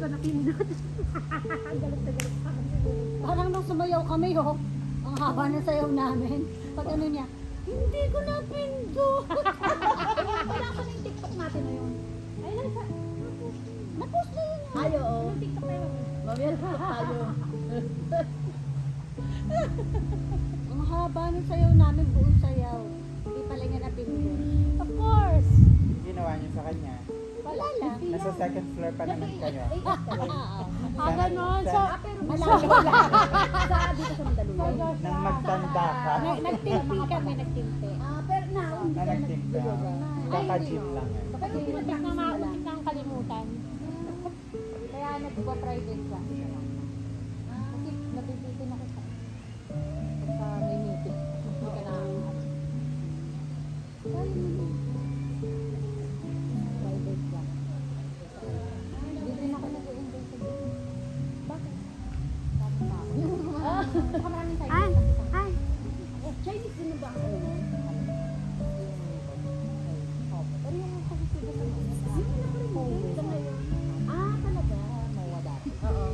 ka napindot. Galit na galit pa kami. Parang nung sumayaw kami, oh. Ang haba ng sayaw namin. Pag ano niya, hindi ko na pindot. Wala ka na yung TikTok natin na yun. Ay, nasa. Napost na yun. Ay, oo. Yung TikTok na yun. Mamaya tayo. Ang haba ng sayaw namin, buong sayaw. Hindi pala niya napindot. Of course. Ginawa niyo sa kanya. Wala lang. Nasa second floor pa naman kayo. Ganon. So, pero malayo. Sa dito sa Mandaluyong. Nang magtanda ka, Nagtimpi kami, nagtimpi. Pero na, hindi na ka nagtimpa. Kaka-gym lang eh. Baka hindi mo Muntik na mauntik na ang kalimutan. Kaya nagpa-private class ka lang. Kasi nabibitin ako sa pagka may meeting. Hindi ka na private class. Hindi rin ako nag-enjoy sa gym. Bakit? Bakit na ako? Baka maraming tayo. Ay. Chinese din na ba ako? Pero yung pagkisiga sa mga Talaga? mawa dati. Oo.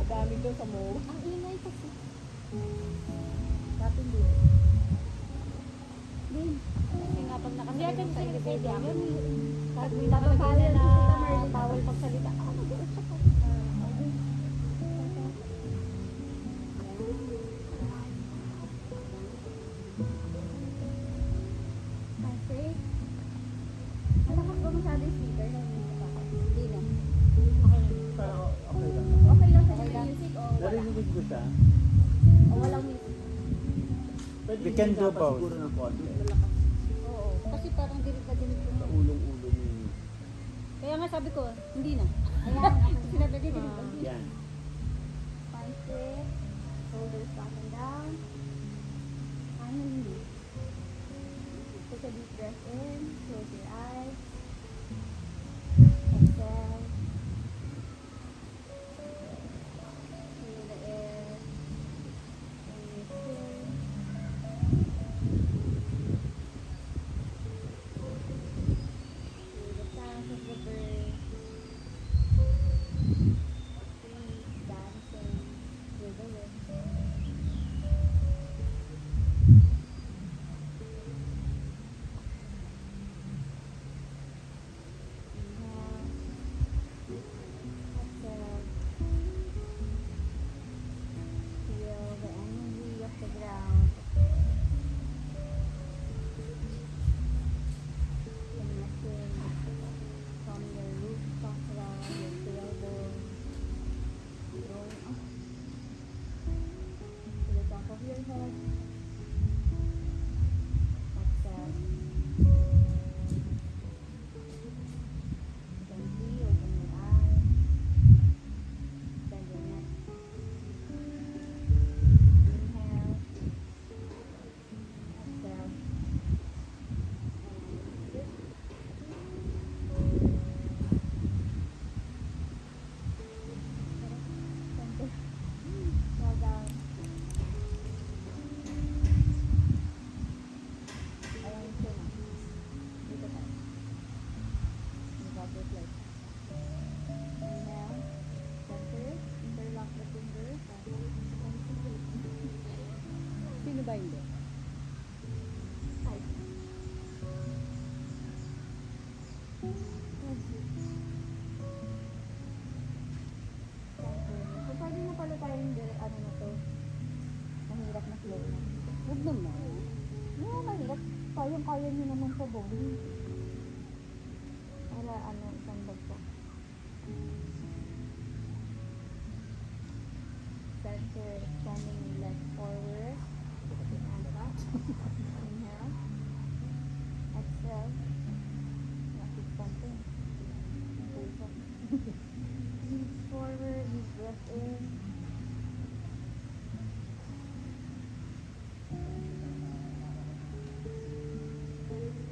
Dami doon sa mo. Ang ingay kasi. Dati hindi. Kasi nga pag Hindi nakasabi natin sa sila elevator, yun. kahit may nakalagay na bawal pagsalita, ako nag-uusap ako. Kasi, malakas ba masyado yung speaker na Hindi na. Pero okay lang. okay lang sa Okay lang. music o wala? Narinig ko siya. O walang music? We can do both. Siguro ng konti. Oo. Kasi parang dinig na dinig ko. Sa ulong-ulo niyo. Kaya nga sabi ko, hindi na. Ayan, Sinabi din dinig ko. Yan. fine twist, shoulders back and down. Finally, take a deep breath in, close your eyes. Exhale. Feel the air in your skin. Feel the sounds of the birds. Trees dancing with the wind. Inhale. Exhale. Feel the energy of the ground. Connecting from your root chakra, your tailbone, going up to the top of your head. Exhale. Gently open your eyes. Bend your neck. Inhale. Exhale. Center. Fall down. Ayan yung chin. Dito tayo. Drop your legs. Inhale. Center. Interlock the fingers. Sino ba hindi? Side. Center. So, pwede na pala tayong ano na to. Mahirap na flow na. Huwag naman. No, mahirap. Kayang-kaya nyo naman sa bone. Para ano, isang bagsak. Center, extending your legs forward. And up. Inhale. Exhale. Nakit something. Breathe forward, deep breath in.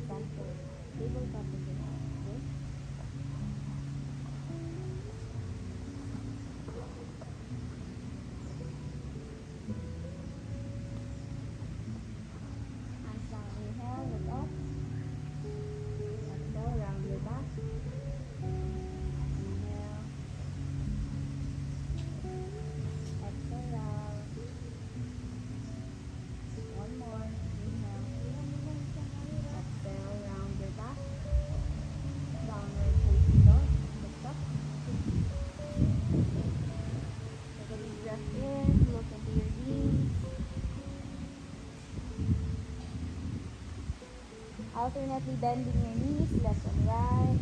Center. Tabletop again. Okay? Hands down, inhale, look up. Exhale, round your back. Inhale. Alternately bending your knees, left and right.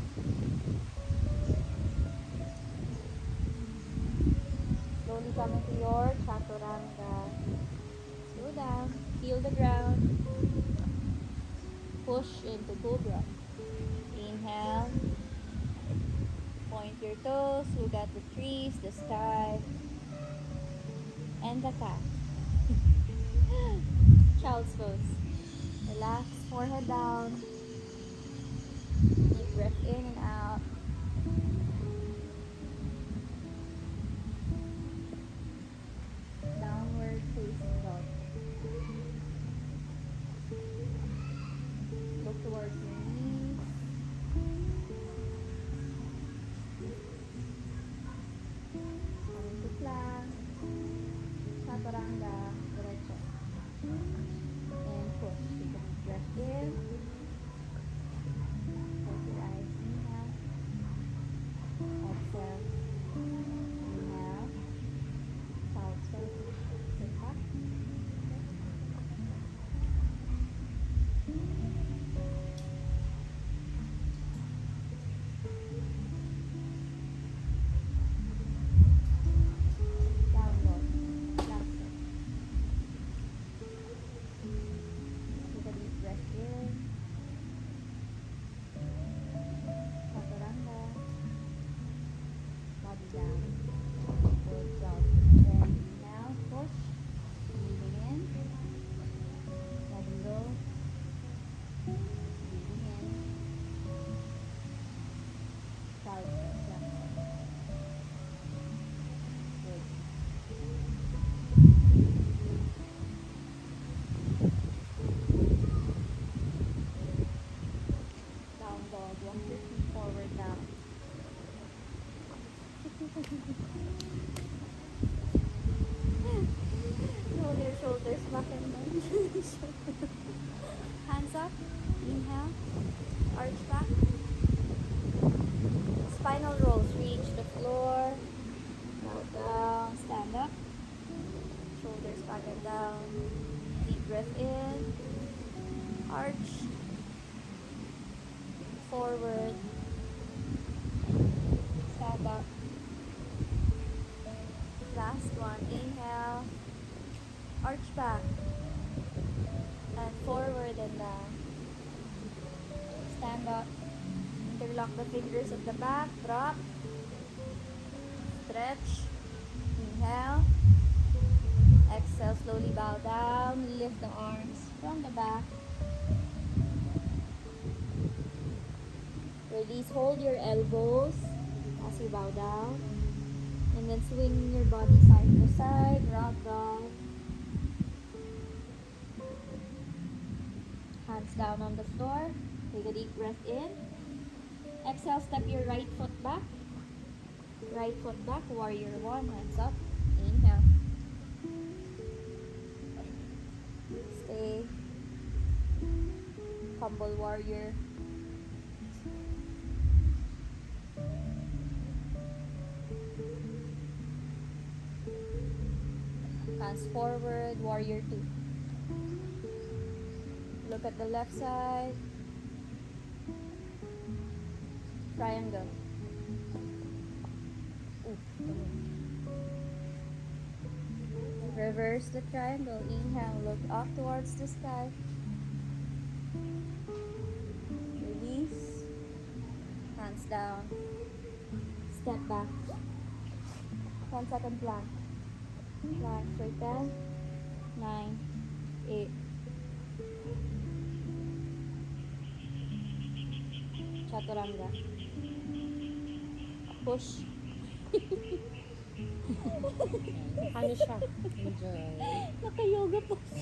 Slowly come into your chaturanga. Slow down. Feel the ground. Push into cobra. Inhale. Point your toes. Look at the trees, the sky, and the cat. Child's pose. Relax, forehead down. Deep breath in and out. Downward facing dog. Look towards your knees. Coming to plank. Chaturanga. Derecho. And push. Take a deep breath in. Close your eyes. Inhale. Exhale. Inhale. Child's pose. Sit back. Down dog. Last step. Take a deep breath in. Chaturanga. Body down. Full job. And now push. Breathing in. Letting go. Breathing in. Child pose. Last step. Good. Down dog. Walk your feet forward now. Roll your shoulders back and down. Hands up. Inhale. Arch back. Spinal rolls. Reach the floor. Bow down. Stand up. Shoulders back and down. Deep breath in. Arch. Forward. Stand up. Last one. Inhale. Arch back. And forward and down. Stand up. Interlock the fingers at the back. Drop. Stretch. Inhale. Exhale. Slowly bow down. Lift the arms from the back. Release. Hold your elbows as you bow down. And then swing your body side to side. Rock dog. Hands down on the floor. Take a deep breath in. Exhale, step your right foot back. Right foot back, warrior one, hands up. Inhale. Stay. Humble warrior. Hands forward, warrior two. Look at the left side. Triangle. Reverse the triangle. Inhale, look up towards the sky. Release. Hands down. Step back. 1 second plank. Plank for 10, 9, 8. Chaturanga. Push. Ano siya? Enjoy. Naka-yoga pose.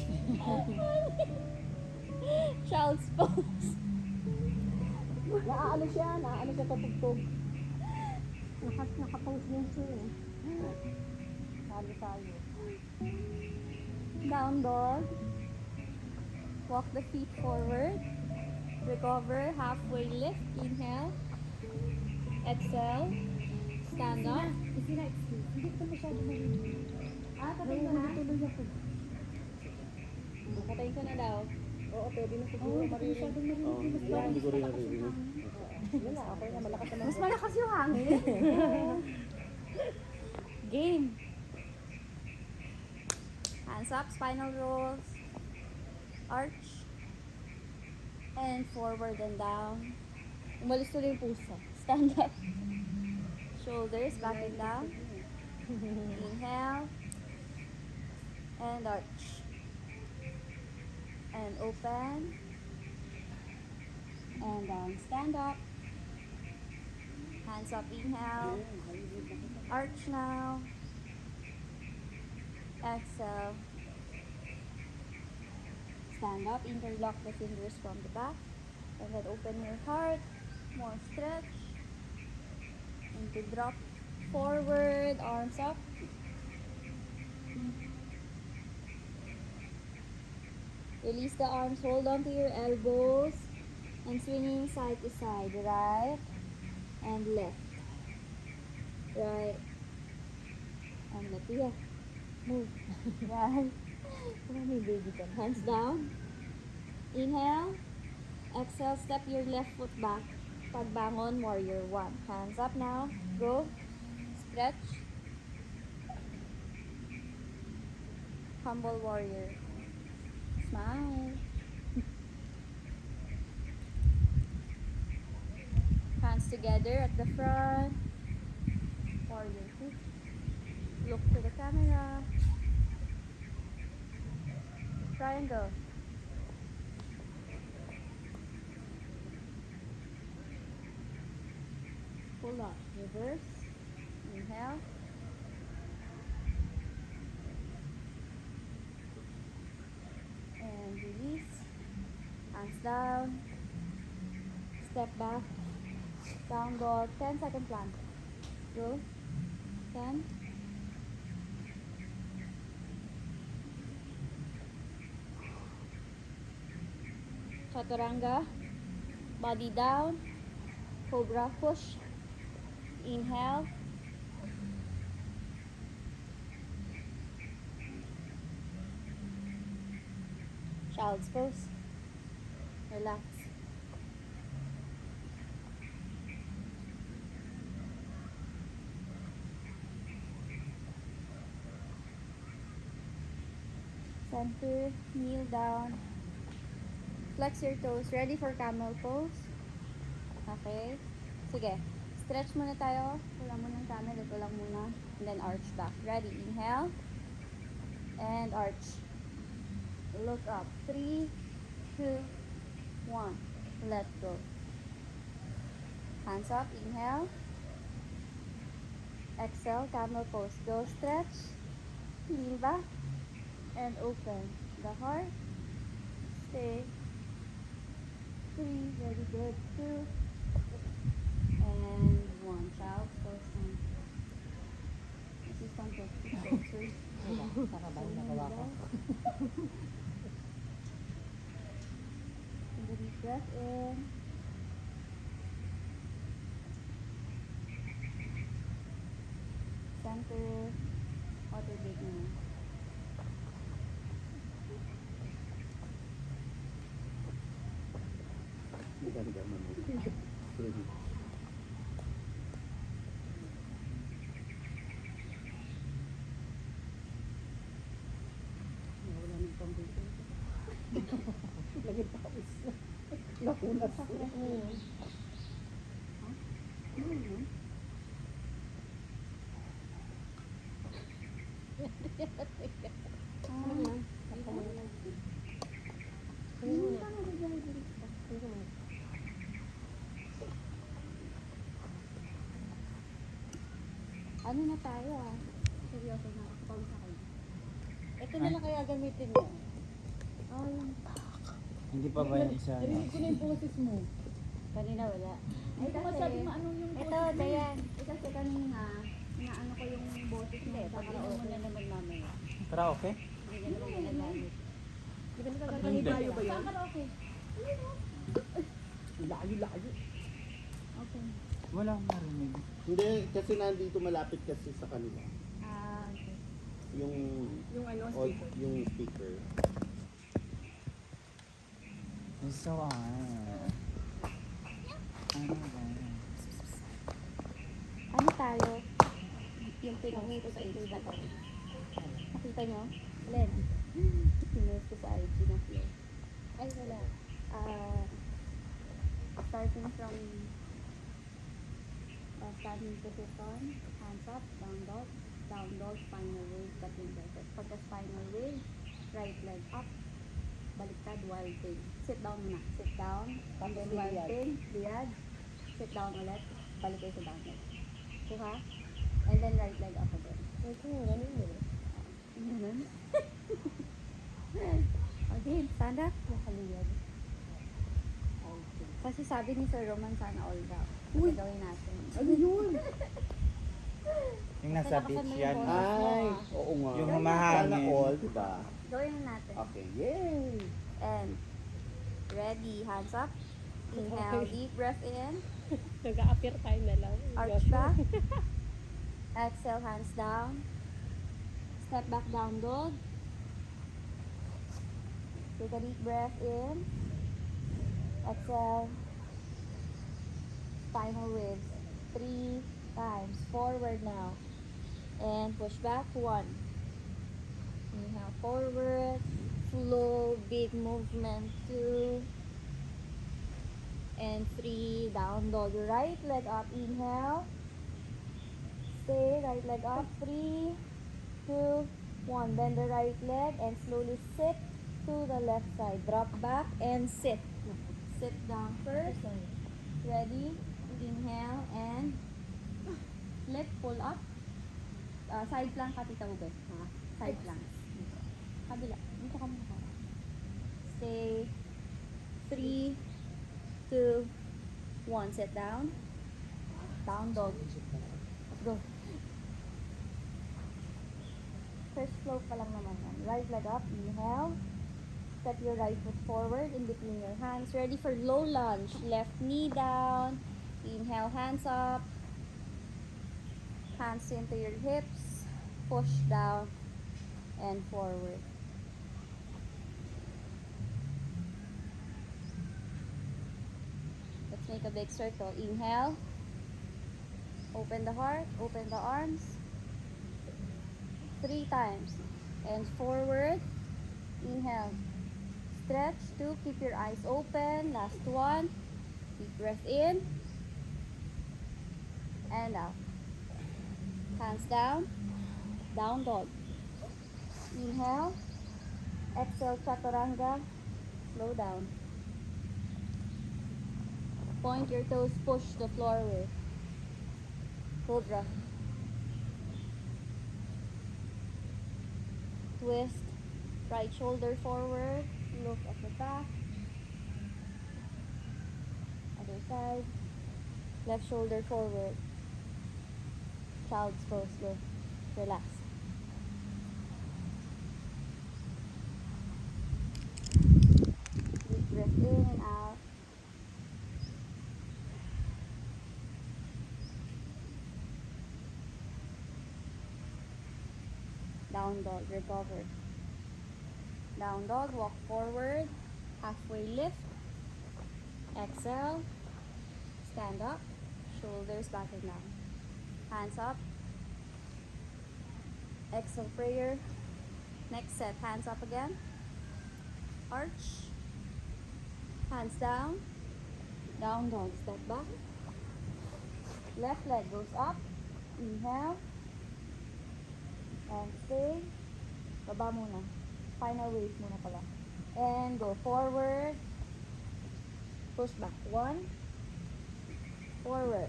Child's pose. Naaano siya katugtog. Nakapose din siya eh. Sabi tayo. Down dog. Walk the feet forward. Recover. Halfway lift. Inhale. Exhale. Stand up. Kasi na-excuse. Hindi ko masyado marinig. Ah, patayin ko na. Tuloy ako. Patayin ko na daw. O Oo, pwede na siguro maririnig. Oo, hindi ko rin naririnig. Wala, okay na, malakas naman. Mas malakas yung hangin. Game. Hands up, spinal rolls. Arch. And forward and down. Umalis tuloy yung puso. Stand up. Shoulders back and down. Inhale. And arch. And open. And down. Stand up. Hands up, inhale. Arch now. Exhale. Stand up, interlock the fingers from the back. And then open your heart. More stretch. And to drop forward, arms up. Release the arms, hold on to your elbows. And swinging side to side, right and left. Right and left. Yeah. Move. Right. May baby ka. Hands down. Inhale. Exhale. Step your left foot back. Pagbangon, warrior one. Hands up now. Go. Stretch. Humble warrior. Smile. Hands together at the front. Warrior two. Look to the camera. Triangle. Pull up. Reverse. Inhale. And release. Hands down. Step back. Down dog. 10-second plank. Go. 10. Chaturanga. Body down. Cobra push. Inhale. Child's pose. Relax. Center, kneel down. Flex your toes. Ready for camel pose? Okay. Sige. Stretch muna tayo. Wala muna ng camel. Ito lang muna. And then arch back. Ready. Inhale. And arch. Look up. 3, 2, 1. Let go. Hands up. Inhale. Exhale. Camel pose. Go stretch. Kneel back. And open the heart. Stay. 3. Very good. 2. And 1. Child's pose. This is fantastic. 3. Nakabay, nakawa ko. Take a deep breath in. Center. Water break na. Maganda naman. Ready. Wala nang pambito. Lagi pa ako isa. Nakulas ko. Ano na tayo ah? Seryoso na. Pause ako. Ito na lang kaya gamitin mo. Oh, yun. Hindi pa ba yung isa? Narinig ko na yung boses mo. Kanina wala. Ay, Ito kasi, masabi mo ano yung ito, Dayan. Kasi kanina, inaano ko yung boses mo. Pag-inom mo na naman mamaya. Karaoke? Hindi ka naman ginagamit. Di ba nagkakaroon tayo ba yun? Saan karaoke? Layo-layo. Okay. Wala akong narinig. Hindi, kasi nandito malapit kasi sa kanila. Ah, okay. Yung Yung ano, o, speaker. yung speaker. Gusto ko nga. Ano ba? Ano tayo? Yung pinost ko sa IG na to. Nakita nyo? Len. Pinost ko sa IG na flow. Ay, wala. Starting from standing position, hands up, down dog, spinal wave, cutting circles. Pagka spinal wave, right leg up, baliktad, wild thing. Sit down muna. Sit down, and then wild thing, liad. Sit down ulit, balik kayo sa down leg. Diba? And then right leg up again. Ganun. Okay, stand up. Nakaliyad. Kasi sabi ni Sir Roman, sana all daw. Kasi gawin natin. Ano yun? Yung nasa beach yan. Ay, oo nga. Yung Sana humahangin. all, diba? Gawin na natin. Okay, yay! And ready, hands up. Inhale, deep breath in. Nag-a-appear tayo na lang. Arch back. Exhale, hands down. Step back, down dog. Take a deep breath in. Exhale. Spinal waves. 3 times. Forward now. And push back. 1. Inhale, forward. Flow, big movement. 2. And 3. Down dog. Right leg up. Inhale. Stay. Right leg up. 3, 2, 1. Bend the right leg and slowly sit to the left side. Drop back and sit. Sit down first. Ready? Inhale and flip, pull up. Side plank ka, Tita Ube. Side plank. Kabila. Dito ka muna. Stay. 3, 2, 1. Sit down. Down dog. Go. First flow pa lang naman yan. Right leg up. Inhale. Step your right foot forward in between your hands. Ready for low lunge. Left knee down. Inhale, hands up. Hands into your hips. Push down and forward. Let's make a big circle. Inhale. Open the heart. Open the arms. 3 times. And forward. Inhale. Stretch. 2. Keep your eyes open. Last 1. Deep breath in. And out. Hands down. Down dog. Inhale. Exhale, chaturanga. Slow down. Point your toes, push the floor with. Cobra. Twist. Right shoulder forward. Look at the back. Other side. Left shoulder forward. Child's pose. Go. Relax. Deep breath in and out. Down dog. Recover. Down dog. Walk forward. Halfway lift. Exhale. Stand up. Shoulders back and down. Hands up. Exhale, prayer. Next set. Hands up again. Arch. Hands down. Down dog. Step back. Left leg goes up. Inhale. And stay. Baba muna. Final wave muna pala. And go forward. Push back. 1. Forward.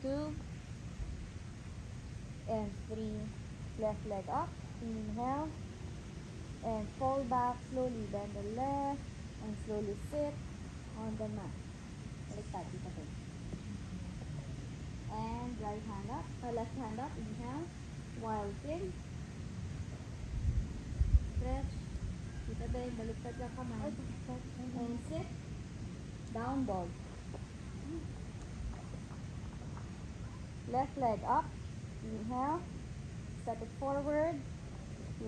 2. And 3. Left leg up. Inhale. And fall back. Slowly bend the left. And slowly sit on the mat. Baliktad. Dito po. And right hand up. Left hand up. Inhale. Wild thing. Stretch. Dito din. Baliktad lang kamay. And sit. Down dog. Left leg up. Inhale. Step it forward.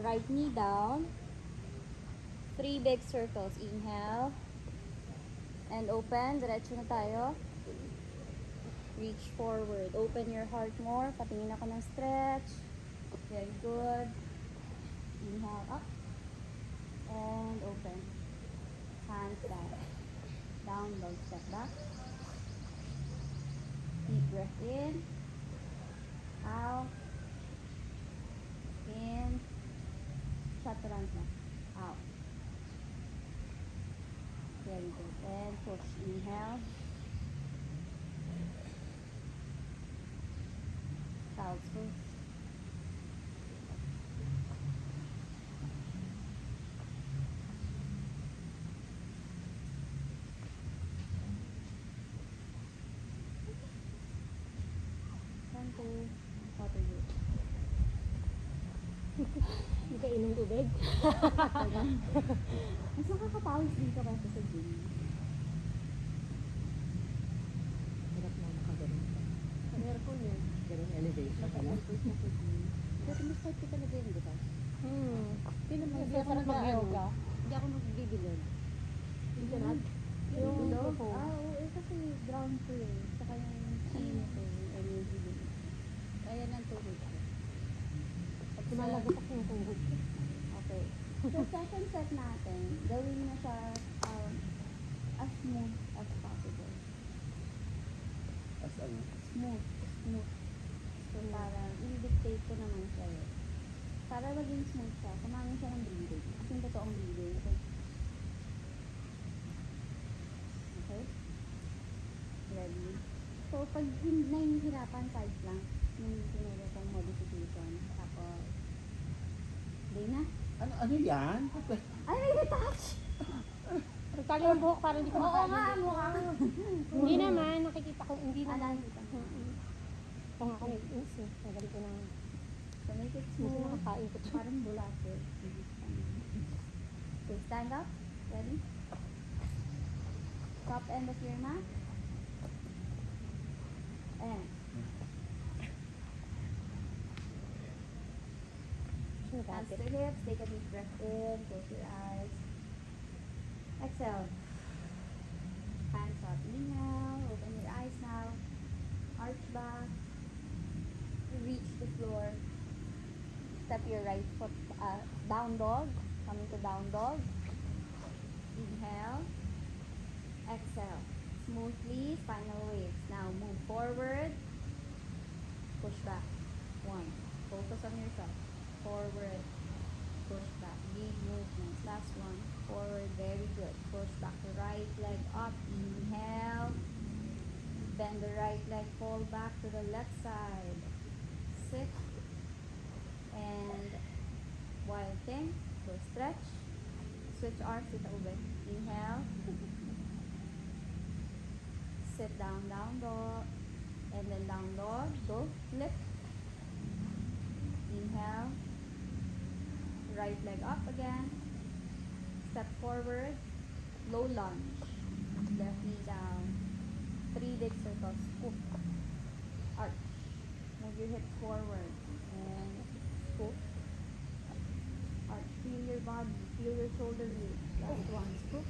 Right knee down. 3 big circles. Inhale. And open. Diretso na tayo. Reach forward. Open your heart more. Patingin ako ng stretch. Very good. Inhale up. And open. Hands down. Down dog. Step back. Deep breath in. Out. In. Chaturanga. Out. Very good. And push. Inhale. Child's pose. Center. Water break. Hindi ka inom tubig. Mas nakakapawis dito kasi sa gym. Hirap na nakaganon ka. Sa aircon yun. Ganun elevation ka na. Naka-aircon na sa gym. Pero mas type ko talaga yun, di ba? Hindi naman Hindi kasi ako ako mag-yoga. Hindi ako nagbibilod. Hindi ka nag? Yung Yung oo, kasi ground ko eh. Saka yung chin ko, yung energy din. Kaya ng tuhod ko. Pag Lumalagot ako yung tuhod ko. Okay. So, second set natin, gawin na siya as smooth as possible. As ano? Smooth. Smooth. So, parang i-dictate ko naman siya eh. Para maging smooth siya, samahan siya ng breathing. As in, totoong breathing. Okay? Ready? So, pag nahihirapan, side lang yung tinuro kong modification. Tapos, hindi na. Ano yan? Ay, may retouch! Nagtali yung buhok para hindi ko Oo makain. nga, mukha. Hindi naman, nakikita ko, hindi Ah, naman. nakikita mo. Ito nga ako nag-inis eh. Nagali ko ng So, make it mas smooth. nakakain ko. Parang bulate. Okay, stand up. Ready? Top end of your mat. And hands to hips. Take a deep breath in. Close your eyes. Exhale. Hands up. Inhale. Open your eyes now. Arch back. Reach the floor. Step your right foot down dog. Coming to down dog. Inhale. Exhale. Smoothly. Spinal waves. Now move forward. Push back. One. Focus on yourself. Forward. Push back. Big movements. Last one. Forward. Very good. Push back. The right leg up. Inhale. Bend the right leg. Fall back to the left side. Sit. And wild thing. Go stretch. Switch arms. Sit over. Inhale. Sit down, down dog. And then down dog. Go. Flip. Inhale. Right leg up again. Step forward. Low lunge. Left knee down. 3 big circles. Scoop. Arch. Move your hips forward. And scoop. Arch. Feel your body. Feel your shoulder blades. Last one. Scoop.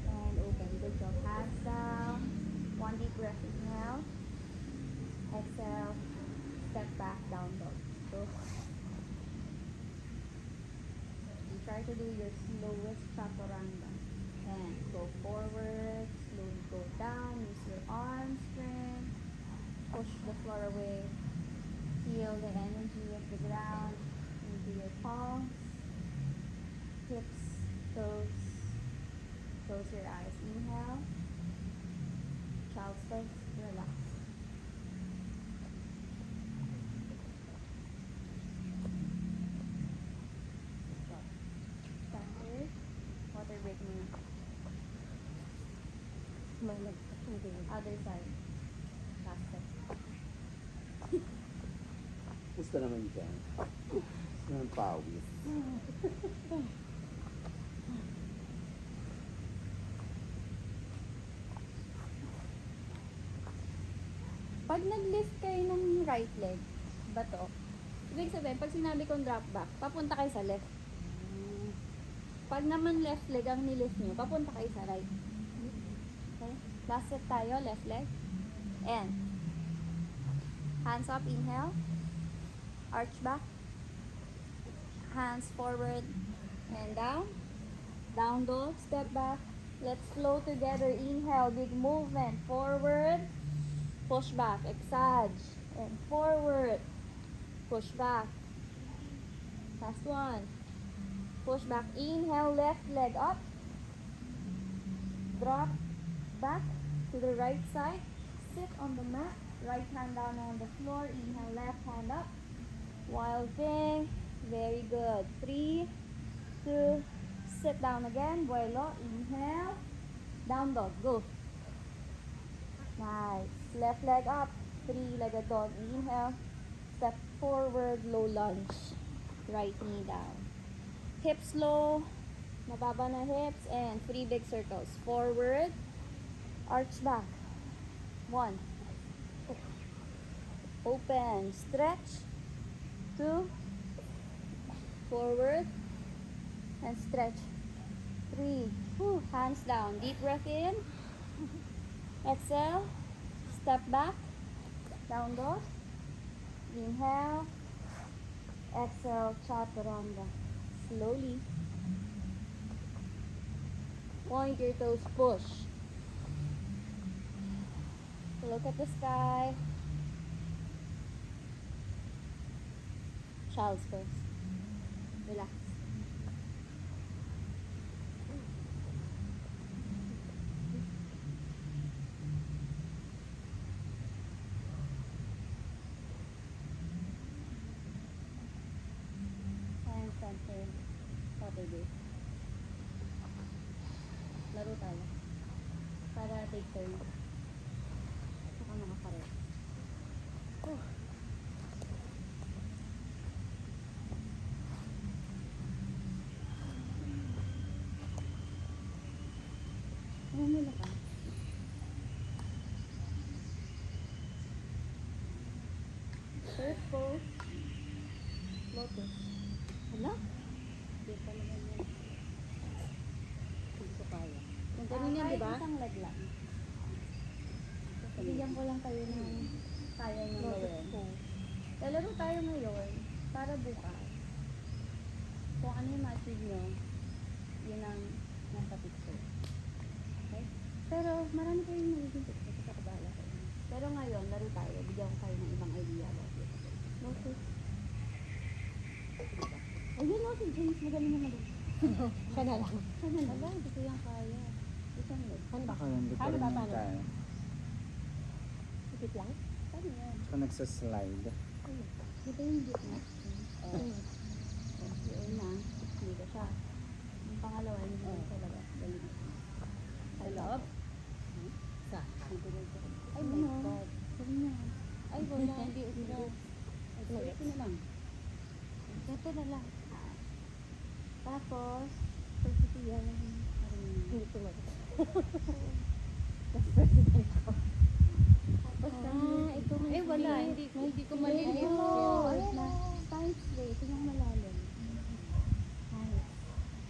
And open. Good job. Hands down. One deep breath. Inhale. Exhale. Step back. Down dog. So, you try to do your slowest chaturanga. And go forward. Slowly go down. Use your arm strength. Push the floor away. Feel the energy of the ground into your palms, hips, toes. Close your eyes. Inhale. Child's pose. Relax. Center. Water break muna. Malagpas yung tuhod. Other side. Last step. Gusto naman dyan. Gusto naman pawis. Pag nag-lift kayo ng right leg, bato, ibig sabihin, pag sinabi kong drop back, papunta kayo sa left. Pag naman left leg ang nilift nyo, papunta kayo sa right. Okay? Last set tayo, left leg. And hands up, inhale. Arch back. Hands forward and down. Down dog, step back. Let's flow together. Inhale, big movement. Forward. Push back, exage. And forward. Push back. Last one. Push back. Inhale, left leg up. Drop back to the right side. Sit on the mat. Right hand down on the floor. Inhale, left hand up. Wild thing. Very good. 3, 2, sit down again. Vuelo. Inhale. Down dog. Go. Nice. Left leg up. 3-legged dog. Inhale. Step forward. Low lunge. Right knee down. Hips low. Mababa na hips. And 3 big circles. Forward. Arch back. 1. Open. Stretch. 2. Forward. And stretch. 3. Whew. Hands down. Deep breath in. Exhale. Step back. Down dog. Inhale. Exhale. Chaturanga. Slowly. Point your toes. Push. Look at the sky. Child's pose. Relax. And center. Saturday. Laro tayo. Para take turn. Saka makapare. Oh. Muna ka. First pose. Lotus. Hala? Hindi pa naman yan. Hindi ko kaya. Kung ganun yan, di ba? Isang leg lang. Bigyan ko lang kayo ng kaya nyo gawin. Lalaro tayo ngayon para bukas. Kung ano yung ma-achieve nyo, yun ang nasa picture. Okay? Pero marami kayong magiging picture kasi ako bahala sa inyo. Pero ngayon, laro tayo. Bigyan ko kayo ng ibang idea about it. Notice. Ayun no, si James, magaling naman doon. Siya na lang. Siya na lang, hindi ko yan kaya. Isang leg. Ako lang, hindi ko Paano rin ba, yung paano? kaya. Sikit lang. Paano yan? Ako nagsaslide. Dito yung gitna. Yung una, dito siya. Yung pangalawa, hindi mo talaga. Galing. Sa loob. Sa. Ay, my God. Sabi niya. Ay, wala. Hindi, hindi. Ito na lang. Ito na lang. Tapos, pagkitiyan. Hindi ko mag. Ito nga. Eh, wala. Hindi ko malilift Oh, yun. ayun na. Science day. Ito yung malalim. Nice.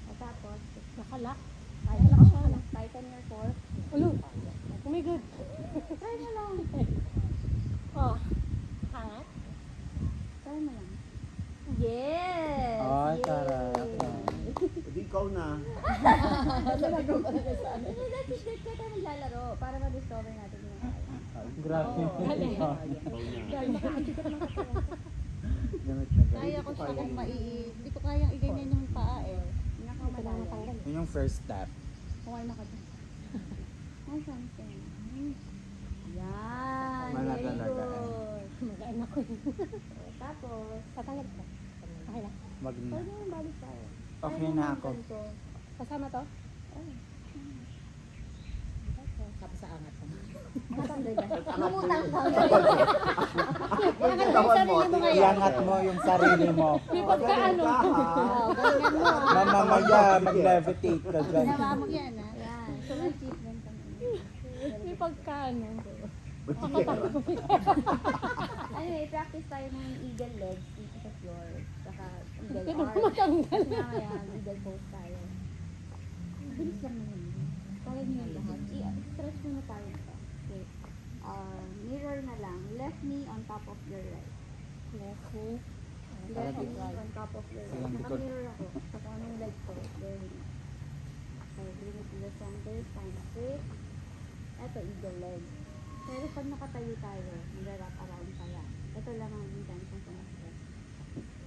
At tapos, Nakalak. kaya lang siya. Tighten your core. Ulo. Oh my God. Try mo lang. Oh. Hangat. Try mo lang. Yes! Oh, Yay! sarap. Hindi ikaw na. Hindi, that's it. Kaya tayo maglalaro para ma-discover natin yung kaya. Grabe. Ikaw na. Gamit na Kaya gamit. ko siya kung hindi ko kayang iganyan yung paa eh. Pinakamalalim. Yun yung first step. Kumain na ka dun. Ay, something. Yan. Wala Very talaga. good. Magaan ako. Tapos, Tatanggal ko. Okay lang. Wag na. pwede mo balik tayo. Okay na ako. Kasama to? Tapos sa angat ko. Matanggal ka. Lumutang ka. Tawan mo. Iangat mo yung sarili mo. May pagkaano. Oh, ganyan mo. Mamamaya, mag-levitate ka dyan. Ginawa mo yan ha. Yan. So, achievement kami. May pagkaano. Anyway, practice tayo ng eagle legs dito sa floor. Saka eagle Pero arms. matanggal. Kasi mamaya, eagle pose tayo. Bilis lang naman yun. Kaya niyo yung lahat. I-stretch muna tayo ito. Okay. Mirror na lang. Left knee on top of your right. Left knee. Left Para knee on top of your right. Silang likod. Naka-mirror ako. Sa kung anong leg ko. Very nice. Okay, bring it to the center. Spine straight. Ito, eagle leg. Pero pag nakatayo tayo, nag-wrap around pala. Ito lang ang intention ko na stretch.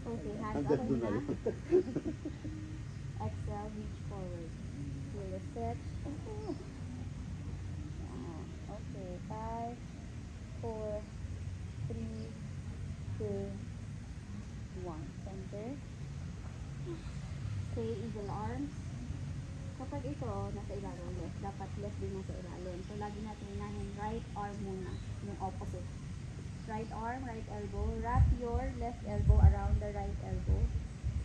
Okay, hands Hanggang up doon na na. lang. Exhale, reach forward. Feel the stretch. Okay, 5, 4, 3, 2, 1. Center. Okay, eagle arms. Kapag ito, nasa ilalim left, dapat left din nasa ilalim. So, lagi natin inahin right arm muna, yung opposite. Right arm, right elbow. Wrap your left elbow around the right elbow.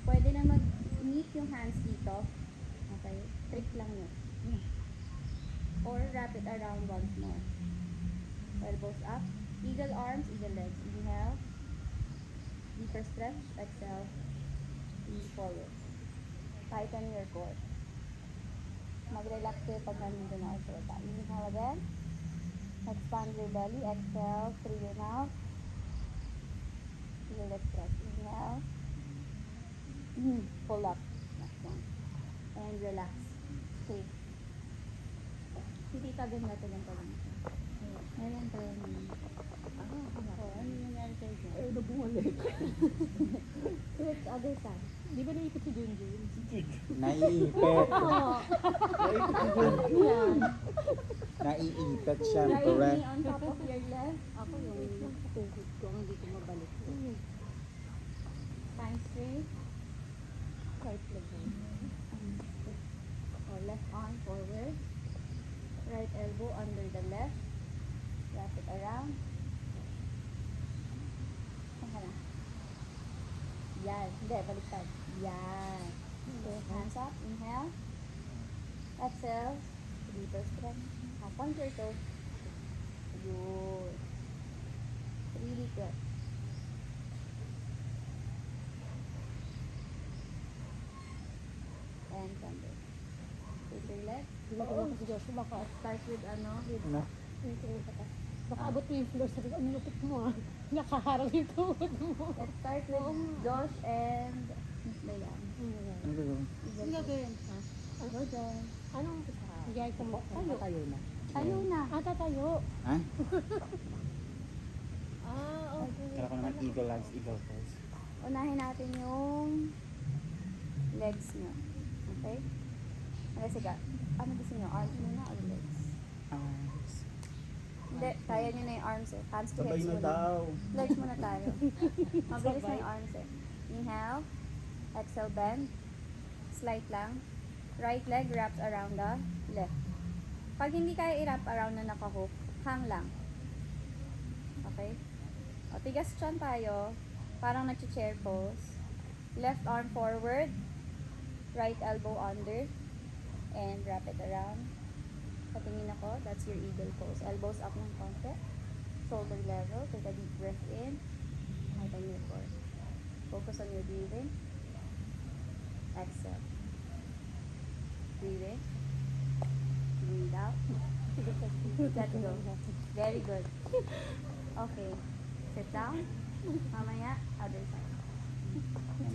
Pwede na mag-meet yung hands dito. Okay? Trick lang yun. Or wrap it around once more. Elbows up. Eagle arms, eagle legs. Inhale. Deeper stretch. Exhale. Lean forward. Tighten your core. Mag-relax kayo pag nandito na ako. Inhale again. Expand your belly. Exhale through your mouth. Feel the stretch. Inhale. Pull up. Next one. And relax. Okay. Si Tita ganun natin lang pala. Ngayon tayo naman. Ano nangyari sa'yo dyan? Ay, nabungalik. Switch other side. Di ba naipit si Junjun? Naiipit. Yan. Naiipit, Right syempre. knee on top of your left. Ako yung tuhod ko, hindi ko mabalik. Spine straight. Right leg mo. Or left arm forward. Right elbow under the left. Wrap it around. Saan na? Yan. Hindi, baliktad. Yan. Okay, hands up. Inhale. Exhale. Deeper stretch. Point your toes. Good. Really good. And thunder. Take your leg. Ginagawa ko si Joshua, baka Start with with Na? baka abot mo yung floor. Sabi ko, ang lupit mo ah. Nakaharang yung tuhod mo. Let's start with Josh and Miss Dayan. Ano gagawin? Ang gagawin? Ha? Go dyan. Anong bigay ko mo? Tayo na. Tayo na. Tatayo. Ha? Okay. Kaya ko naman eagle legs, eagle toes. Unahin natin yung legs nyo. Okay? Okay, sige. Ano gusto nyo? Arms muna or legs? Arms. Hindi, kaya nyo na yung arms eh. Hands to Sabay heads na muna. daw. Legs muna tayo. Mabilis na yung arms eh. Inhale. Exhale, bend. Slight lang. Right leg wraps around the left. Pag hindi kaya i-wrap around na nakahook, hang lang. Okay? O, tigas chan tayo. Parang nag-chair pose. Left arm forward. Right elbow under. And wrap it around. Patingin ako. That's your eagle pose. Elbows up ng konti. Shoulder level. Take a deep breath in. Tighten your core. Focus on your breathing. Exhale. Breathe in. Breathe out. Let go. Very good. Okay. Sit down. Mamaya, other side.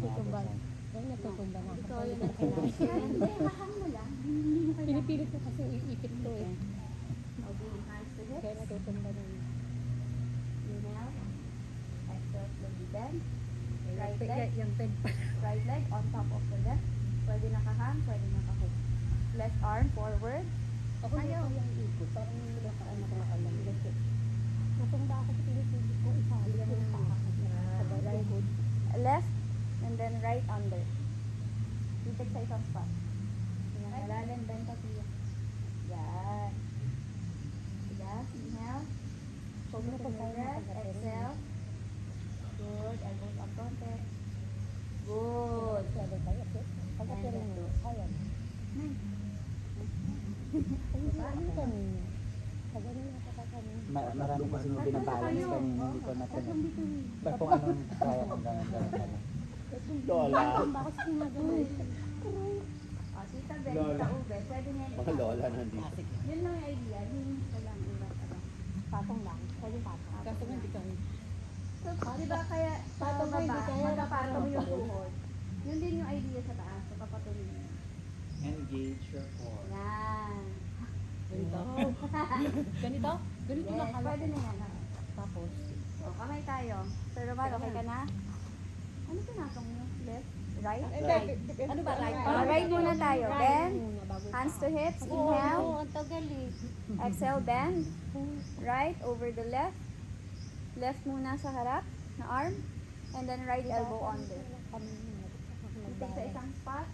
Tutumbang. Yan, natutumba na ako. Ito yung hindi, hahang mo lang. Hindi mo kailangan. Pinipilit ko kasi iipit ko eh. Okay, hands to Kaya hips. natutumba na yun. Inhale. Exhale, slowly bend. Right leg. Yung pen pa. Right leg on top of the left. Pwede nakahang, pwede nakahook. Left arm forward. Ako ayaw yung ikot. Parang wala ka anak na alam. Natumba ako sa pinipilit ko. Isali ang mga paa. Sabay good. Left and then right under. Titig sa isang spot. Malalim, bend pati yan. Yan. Tigas, inhale. Focus on your breath. Exhale. Good. Elbows up konti. Good. Pwede tayo. Pagkatirin mo. Ayan. Nice. Ano kanina? Pagano na ako kanina. Marami kasi yung binabalance kanina, hindi ko natanong. Ba't kung anong kaya kung gano'n na lang. Lola. Tumba ako sa ginagawa. Sit Tita Ben, Tita Ube, pwede niya yan. Mga lola nandito. Yun lang yung idea. Yun lang iba. Patong lang. Pwede patong. Kaso nga hindi kami. So, di ba kaya sa Patong mo, baba, hindi kaya magkapatong yung tuhod. Yun din yung idea sa taas. So, papatuloy mo. Engage your core. Yan. Ganito? Ganito? Ganito Yes, lang pwede na yan. Tapos, O, kamay tayo. Sir Romar, okay ka na? Ano pinatong mo? Left? Right? ano ba, right? Right muna tayo. Bend. Muna bago Hands to hips. Oo, Inhale. ang tagal eh. Exhale, bend. Right over the left. Left muna sa harap na arm. And then right elbow under. Take sa isang spot.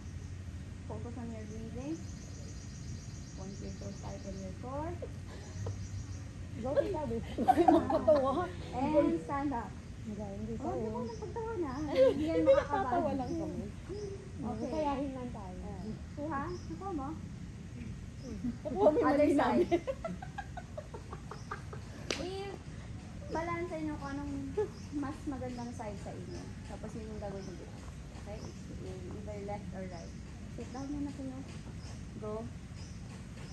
Focus on your breathing. Point your toes, tighten your core. Go to sabi. And stand up. Hindi Oh, di mo tayo. nang pagtawa na. Hindi yan makakabal. Tatawa lang kami. Okay. Kayahin lang tayo. Kuha. Nakuha mo? Kuha mo yung Other mali namin. side. I-balance nyo kung anong mas magandang side sa inyo. Tapos yun yung gagawin nyo. Okay? Either left or right. Sit down muna kayo. Go.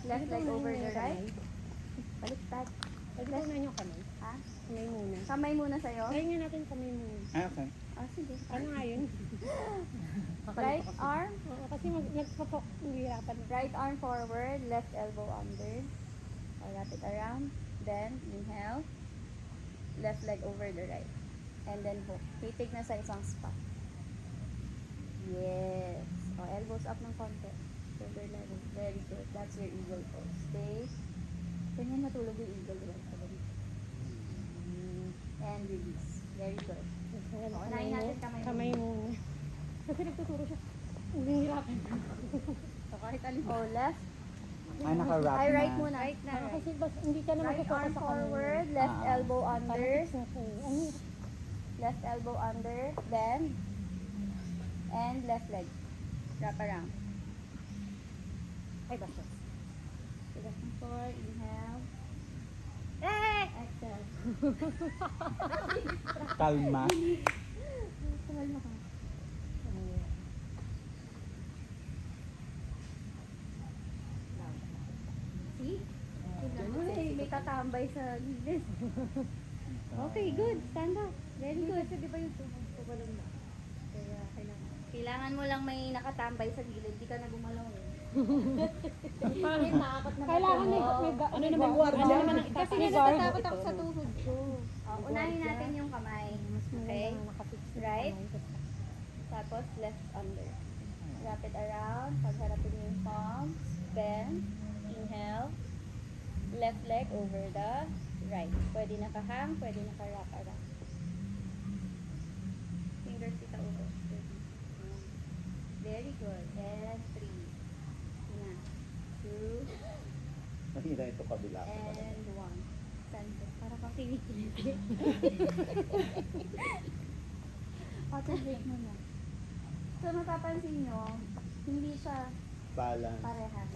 Left leg over the right. Baliktad. Pwede ko na yung kamay. Ha? Kamay muna. Kamay muna sa'yo. Try nga natin kamay muna. Ah, okay. Ah, sige. Ano nga yun? Right arm. Oo, kasi nagpapahirapan. Right arm forward. Left elbow under. Or wrap it around. Then, inhale. Left leg over the right. And then hook. Titig na sa isang spot. Yes. O, elbows up ng konti. Shoulder level. Very good. That's your eagle pose. Stay. Ganyan matulog yung eagle. Diba? And release. Very good. Unahin natin kamay muna. Kamay muna. Kasi nagtuturo siya. Hihirapan. So, kahit alin. O, left. Ah, naka-wrap Ay, na. right muna. Right na. Ah, kasi hindi ka na Right magfocus arm sa kamay. forward. Left Ah. elbow under. Ano? Left elbow under. Bend. And left leg. Wrap around. Ay, basta. Tigas ng core. Inhale. Exhale. Kalma. Kumalma ka. See? May tatambay sa gilid. Okay, good. Stand up. Very good. Kasi di ba yung tumalon na? Kaya kailangan mo lang may nakatambay sa gilid. Di ka na gumalaw eh. Kailangan may ano naman guardia? Kasi May natatakot ako sa tuhod ko. Unahin natin yung kamay. Okay? Nakafix na Right. kamay ko. Tapos left under. Wrap it around. Pagharapin mo yung palms. Bend. Inhale. Left leg over the right. Pwede nakahang, pwede naka-wrap around. Fingers kita over. Very good. And 3. Una. 2. Mahina ito kabila. And 1. Center. Para kang kinikilig. Water break muna. So, mapapansin nyo, hindi siya Balance. parehas.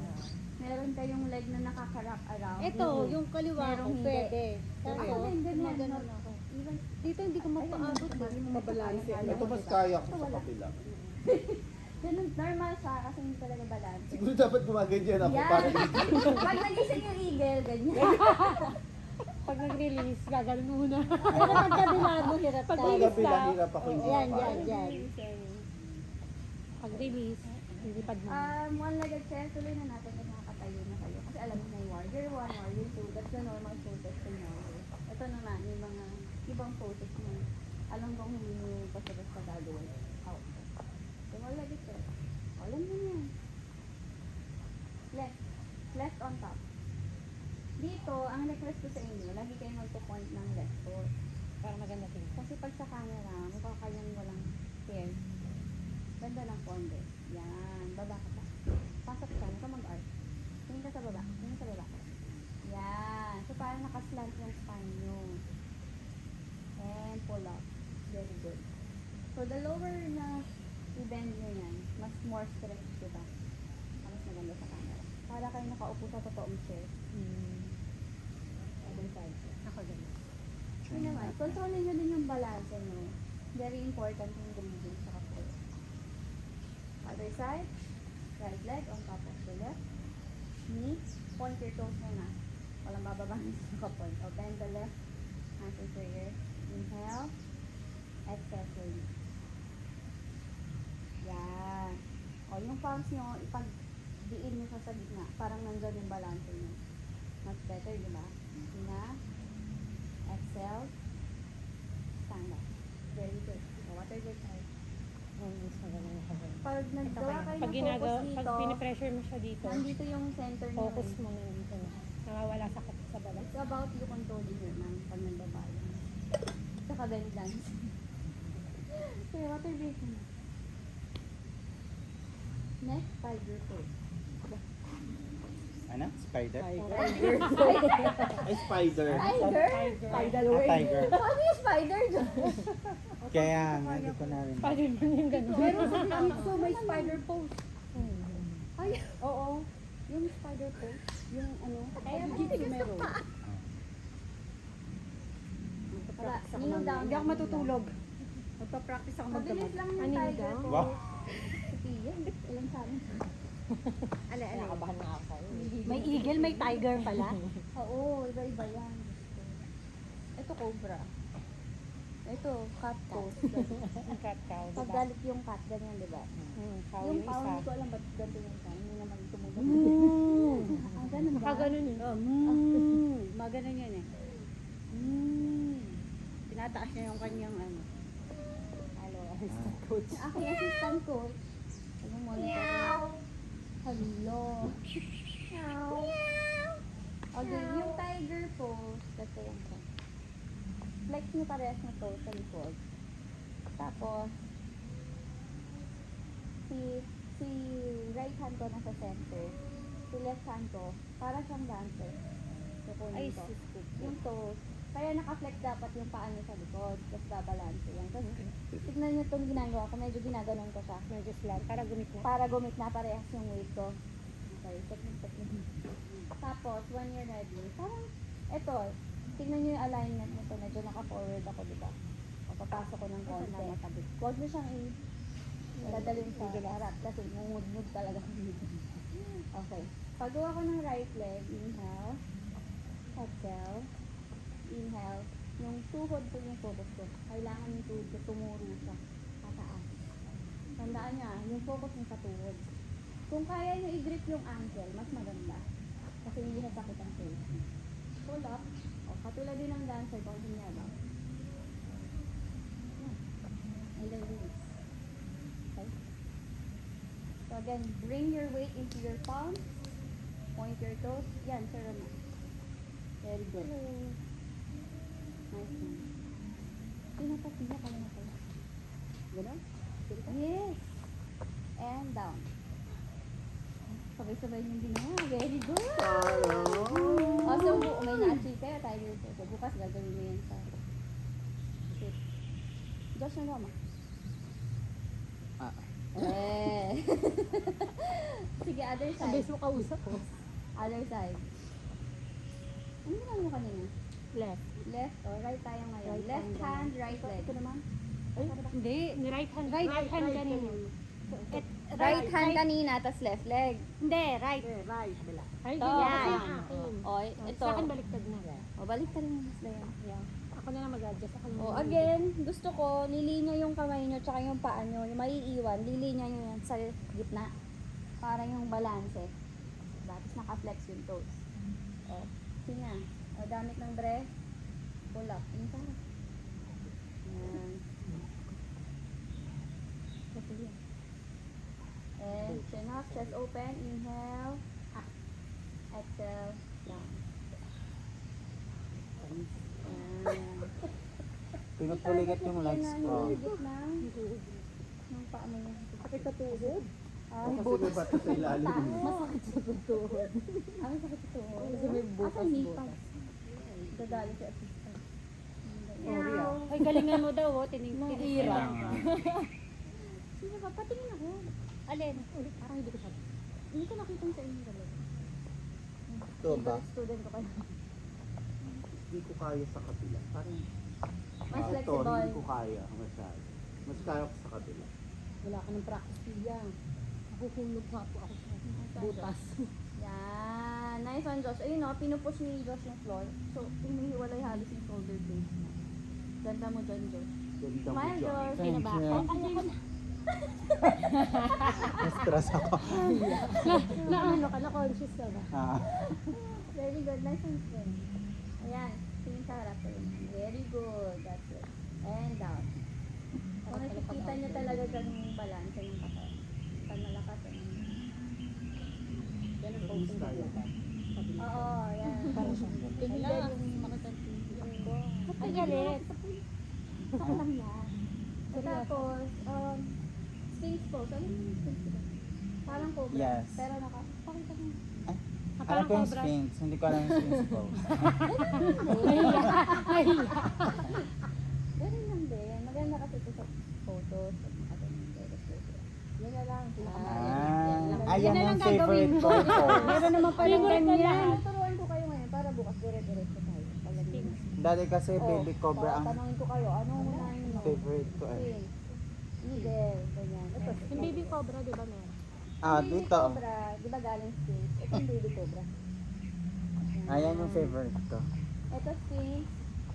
Meron kayong leg na nakaka-wrap around. Ito, yung kaliwa ko, Merong hindi. pwede. Ako Kaso, din, ganyan. maganon ako. Even, Dito hindi ko mapaabot. Hindi mo mabalanse. Ito mas kaya ko sa kabila. ganun, normal siya kasi hindi talaga balance. Siguro dapat gumaganyan ako Yan. para Pag nagising yung eagle, ganyan. Pag nag-release, gaganon muna. Pero pagkabilad mo, hirap Pag tayo. release kabila ka, hirap ako hindi Yan, mapayag. yan. Pag-release, lilipad mo. One-legged chair, tuloy na natin kung nakakatayo na kayo. Kasi alam mo na yung warrior 1, warrior 2, that's the normal poses in warrior. Ito naman, yung mga ibang poses mo. Alam kong hindi mo basta-basta gagawin. Out. So, one-legged chair. Alam mo na yan. Left. Left on top. Dito, ang request ko sa inyo, lagi kayo magpo-point ng left foot. Para maganda tingnan. Kasi pag sa camera, mukha kayong walang hair. Ganda ng konde. Yan. Baba ka pa. Pasok ka. Huwag ka mag-arch. Tingin ka sa baba. Tingin sa baba. Yan. So, parang nakaslant yung spine nyo. And pull up. Very good. So, the lower na i-bend nyo yan, mas more stretch diba? Mas maganda sa camera. Para kayo nakaupo sa totoong chair. Other side. Ako ganun. Yun naman. Kontrolin nyo din yung balance nyo. Very important yung breathing sa kapo. Other side. right leg on top of the left knee. Point your toes muna. Walang bababangin sa naka-point. O, bend the left hand into your ear. Inhale. Exhale slowly. Yan. O, yung palms nyo, ipag-diin nyo sa gitna. Parang nandyan yung balance nyo. Much better, di ba? Na. Exhale. Stand up. Very good. O, what are your types? Pag naggawa kayo Pag ng ginagawa, focus pag dito, pinipressure mo siya dito, nandito yung center nyo. focus eh. mo nandito na. Nawawala sa sa baba. It's about you controlling your mind pag nagbabalance. Saka belly dance. So, what are your types? Next, tiger pose. Ano? Spider? Ay, spider. Tiger? Tiger. Ano yung spider dyan? Kaya nga, hindi ko na rin. Spider-Man yung gano'n. Pero sa Jiu-Jitsu may spider pose. Ay, Oo. Yung spider pose. Yung ano. Sa Jiu-Jitsu meron. wala. Kneel down. Hindi ako matutulog. Magpa-practice ako Mabilis magdamag. lang yung Ano yung tiger down? pose. Wow. Sophia, ilan sa amin? Nakabahan na ako sa'yo. May eagle, may tiger pala. Oo, iba-iba yan. Ito cobra. Ito, cat pose. Ang cat cow, Pag diba? galit yung cat, ganyan, di ba? Cow Yung yung pao, isa. hindi ko alam ba't ganito yung pao. Hindi naman tumugat. Ah, ganun ba? Baka ganun yun. Maganon yan eh. Tinataas niya yung kanyang ano. Hello, assistant coach. Yung aking assistant coach. Ano mo monitor? Hello. Okay, yung tiger pose. Kasi yan ko. Flex nyo parehas na toes sa likod. Tapos, si right hand ko nasa center. Si left hand ko, para siyang dancer. Kukunin ko. Yung toes. Kaya naka-flex dapat yung paa niya sa likod. Tapos babalance yan. Tapos, tignan niyo itong ginagawa ko. Medyo ginaganon ko siya. Medyo flat. Para gumit na. Para gumit na parehas yung weight ko. Okay, technique. Tapos, when you're ready, parang, eto, tingnan nyo yung alignment nito. Medyo naka-forward ako, di ba? O, papasok ko ng konti. Huwag mo siyang dadalhin sa harap kasi mumudmud talaga. Okay. Pagawa ko ng right leg, inhale, exhale, inhale. Yung tuhod ko yung focus ko. Kailangan yung tuhod ko tumuro siya. Pataas. Tandaan niya, yung focus niya sa tuhod. Kung kaya niyo i-grip yung ankle, mas maganda. Kasi hindi sasakit ang toes. Pull up. O, katulad din ng dancer, continue lang. And then release. Okay? So again, bring your weight into your palms. Point your toes. Yan, sir naman. Very good. Nice one. Pinapatiya ka na kayo. Gano'n? Yes. And down. Sabay-sabay yung ginawa. Very good. So, may na-achieve kayo, tiger po. So, bukas gagawin mo yan sa sit. Josh na naman. Ah. Eh. Sige, other Ang side. base mo kausap ko. Other side. Ano ginawa mo kanina? Left. Left or right tayo ngayon? Left hand, right leg. Ito naman. Hindi, ni right hand. Right hand kanina. Right hand kanina, tas left leg. Hindi, right. Ay, Ito. ganyan. Yan. Kasi ang akin. O, ito. Sa akin baliktad na. O, balik ka rin mo, Miss Dayan. Yeah. Ako na lang mag-adjust. Ako na O, lang. again, gusto ko, lilinya yung kamay nyo, tsaka yung paa nyo, yung maiiwan, lilinya nyo yan sa gitna. Para yung balanse. Diba? Tapos naka-flex yung toes. O, sige na. O, gamit ng breath. Pull up. Yung pa. Yan. And chin up, chest open, inhale, up. Exhale, down. Yan. Pinupuligat yung legs ko. Ng paa mo yan. Sakit sa tuhod. Ay, Kasi may bato sa ilalim. Masakit sa tuhod. Ang sakit ito. Kasi may butas, Asan hipas? butas. Dadali si assistant. Ay, galingan mo daw, oh. Tinira. Sino ka? Patingin ako. Alin? Parang hindi ko sabi. Hindi ko nakita sa inyo dalawa. Ito ba? Favorite student ko kayo. Hindi ko kaya sa kabila. Parang Mas ito, flexible. hindi ko kaya masyado. Mas kaya ko sa kabila. Wala ka ng practice, Pia. Huhulog nga po ako sa butas. Yan. Nice one, Josh. Ayun o, pinupush ni Josh yung floor. So, hinihiwalay halos yung shoulder blades mo. Ganda mo dyan, Josh. Ganda mo Smile, dyan. Josh. Thank Kinabahan. you. Kaya ko na. Na-stress ako. Na na-conscious ka ba? Ah, Very good. Nice and spin. Ayan. Tingin sa harap. Very good. That's it. And down. Kung nakikita nyo talaga dyan yung balance ng katawan. Saan malakas eh. Yan ang posing tayo. Oo, yan. Tingnan yung makatanting. Ang galit. Saan lang yan. Tapos, sphinx pose. Alam mo yung sphinx pose? Parang cobra. Yes. Pero pakita mo. alam ko yung Sphinx, hindi ko alam yung Sphinx ko. Ganun lang din. Maganda kasi ito sa photos. Pag makagaling kayo. Yan na lang. Ayan yung favorite ko. Meron naman palang ganyan. Turuan ko kayo ngayon para bukas dire-diretso tayo. Dati kasi baby cobra ang Tanongin ko kayo, anong unahin mo? favorite ko eh. Sphinx. Eagle. Ganyan. Yung baby cobra, di ba meron? Ah, Baby dito. Cobra. Di ba galing Sphinx? Ito yung baby cobra. Ayan yung favorite ko. Ito Sphinx.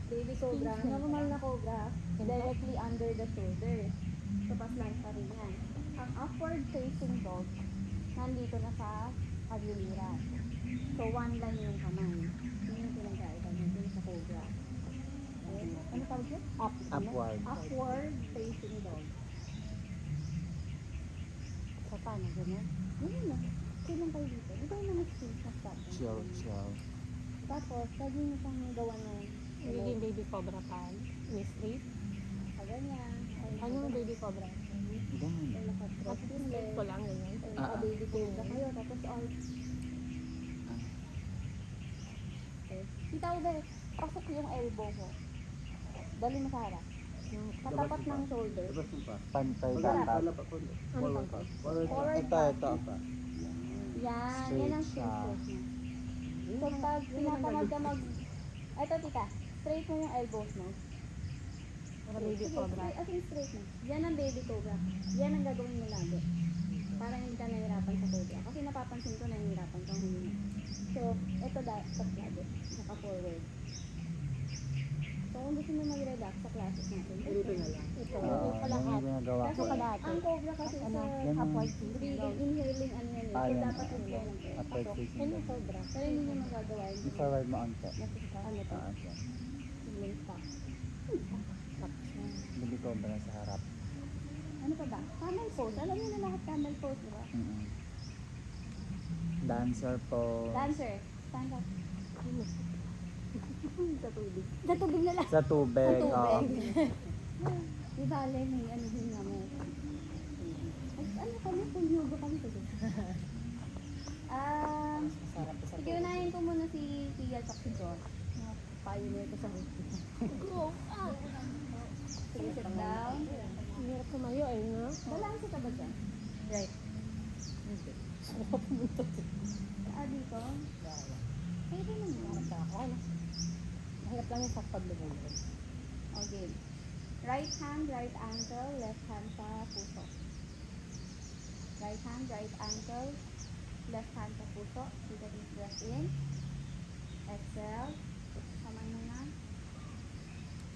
Baby cobra. Normal na cobra. Directly under the shoulder. So, paslang pa rin yan. Ang upward facing dog, nandito na sa agulira. So, one line yung kamay. Yun yung pinagkaiba niya dun sa cobra. Okay. Ano tawag yun? Upward. Upward facing dog. So, paano? Ganyan? Yun na. Kailan kayo dito? Ito yung mga Sphinx na stop. Chill, chill. Tapos, lagi nyo pang gawa ng Nagiging baby cobra pa. Miss Street. ganyan. Ano yung baby cobra? Ganyan. Naka-cross At yung leg. ko lang ganyan. Naka-baby cobra kayo. Tapos, okay. Kita mo ba, pasok yung elbow mo. Dali mo sa harap. Katapat ng shoulder. Labas mo pa. Pantay Wala dapat. pa. Forward pa. Forward pa. Forward Ito, ito. Yan, Straight yan ang siya. straight pose mo. So, pag tinatamad ka Eto, tita. Straight mo yung elbows mo. Para baby Sige, cobra. straight, as in straight mo. Yan ang baby cobra. Yan ang gagawin mo lagi. Para hindi ka nahihirapan sa cobra. Kasi napapansin ko nahihirapan kang huminga. So, ito dapat lagi. Naka-forward. So, kung gusto mo mag-relax sa classes natin, Ganito na lang. ito. Yan yung ginagawa Kasi ko. ang cobra kasi sa Yan yung breathing, inhaling, ano yan eh. So, Ah, yan. dapat yung flow ng air. upward Pasok. facing Yan yung dog. cobra. Pero hindi nyo magagawa yun. I-forward mo onte. Ano to? Ah, yan. Ceiling stop. Baby cobra sa harap. Ano pa ba? Camel pose. Alam niyo na lahat camel pose, di ba? Mm-mm. Dancer po. Dancer. Stand up. Sa tubig. Sa tubig na lang. Sa tubig. Sa Oo. tubig. Di ba, may ano din namin. Ano kami? Kung yoga kami sa tubig. Sige, unahin ko muna si Tia at si Josh. Mga pioneer ko sa hospital. Go! Sige, sit down. Ang hirap tumayo eh, no? Balance ka ba dyan? Right. Dito? Pwede naman. Okay na. Mahirap lang yung sa paglubog. Okay. Right hand, right ankle, left hand sa puso. Right hand, right ankle, left hand sa puso. Take a deep breath in. Exhale. Kamay muna.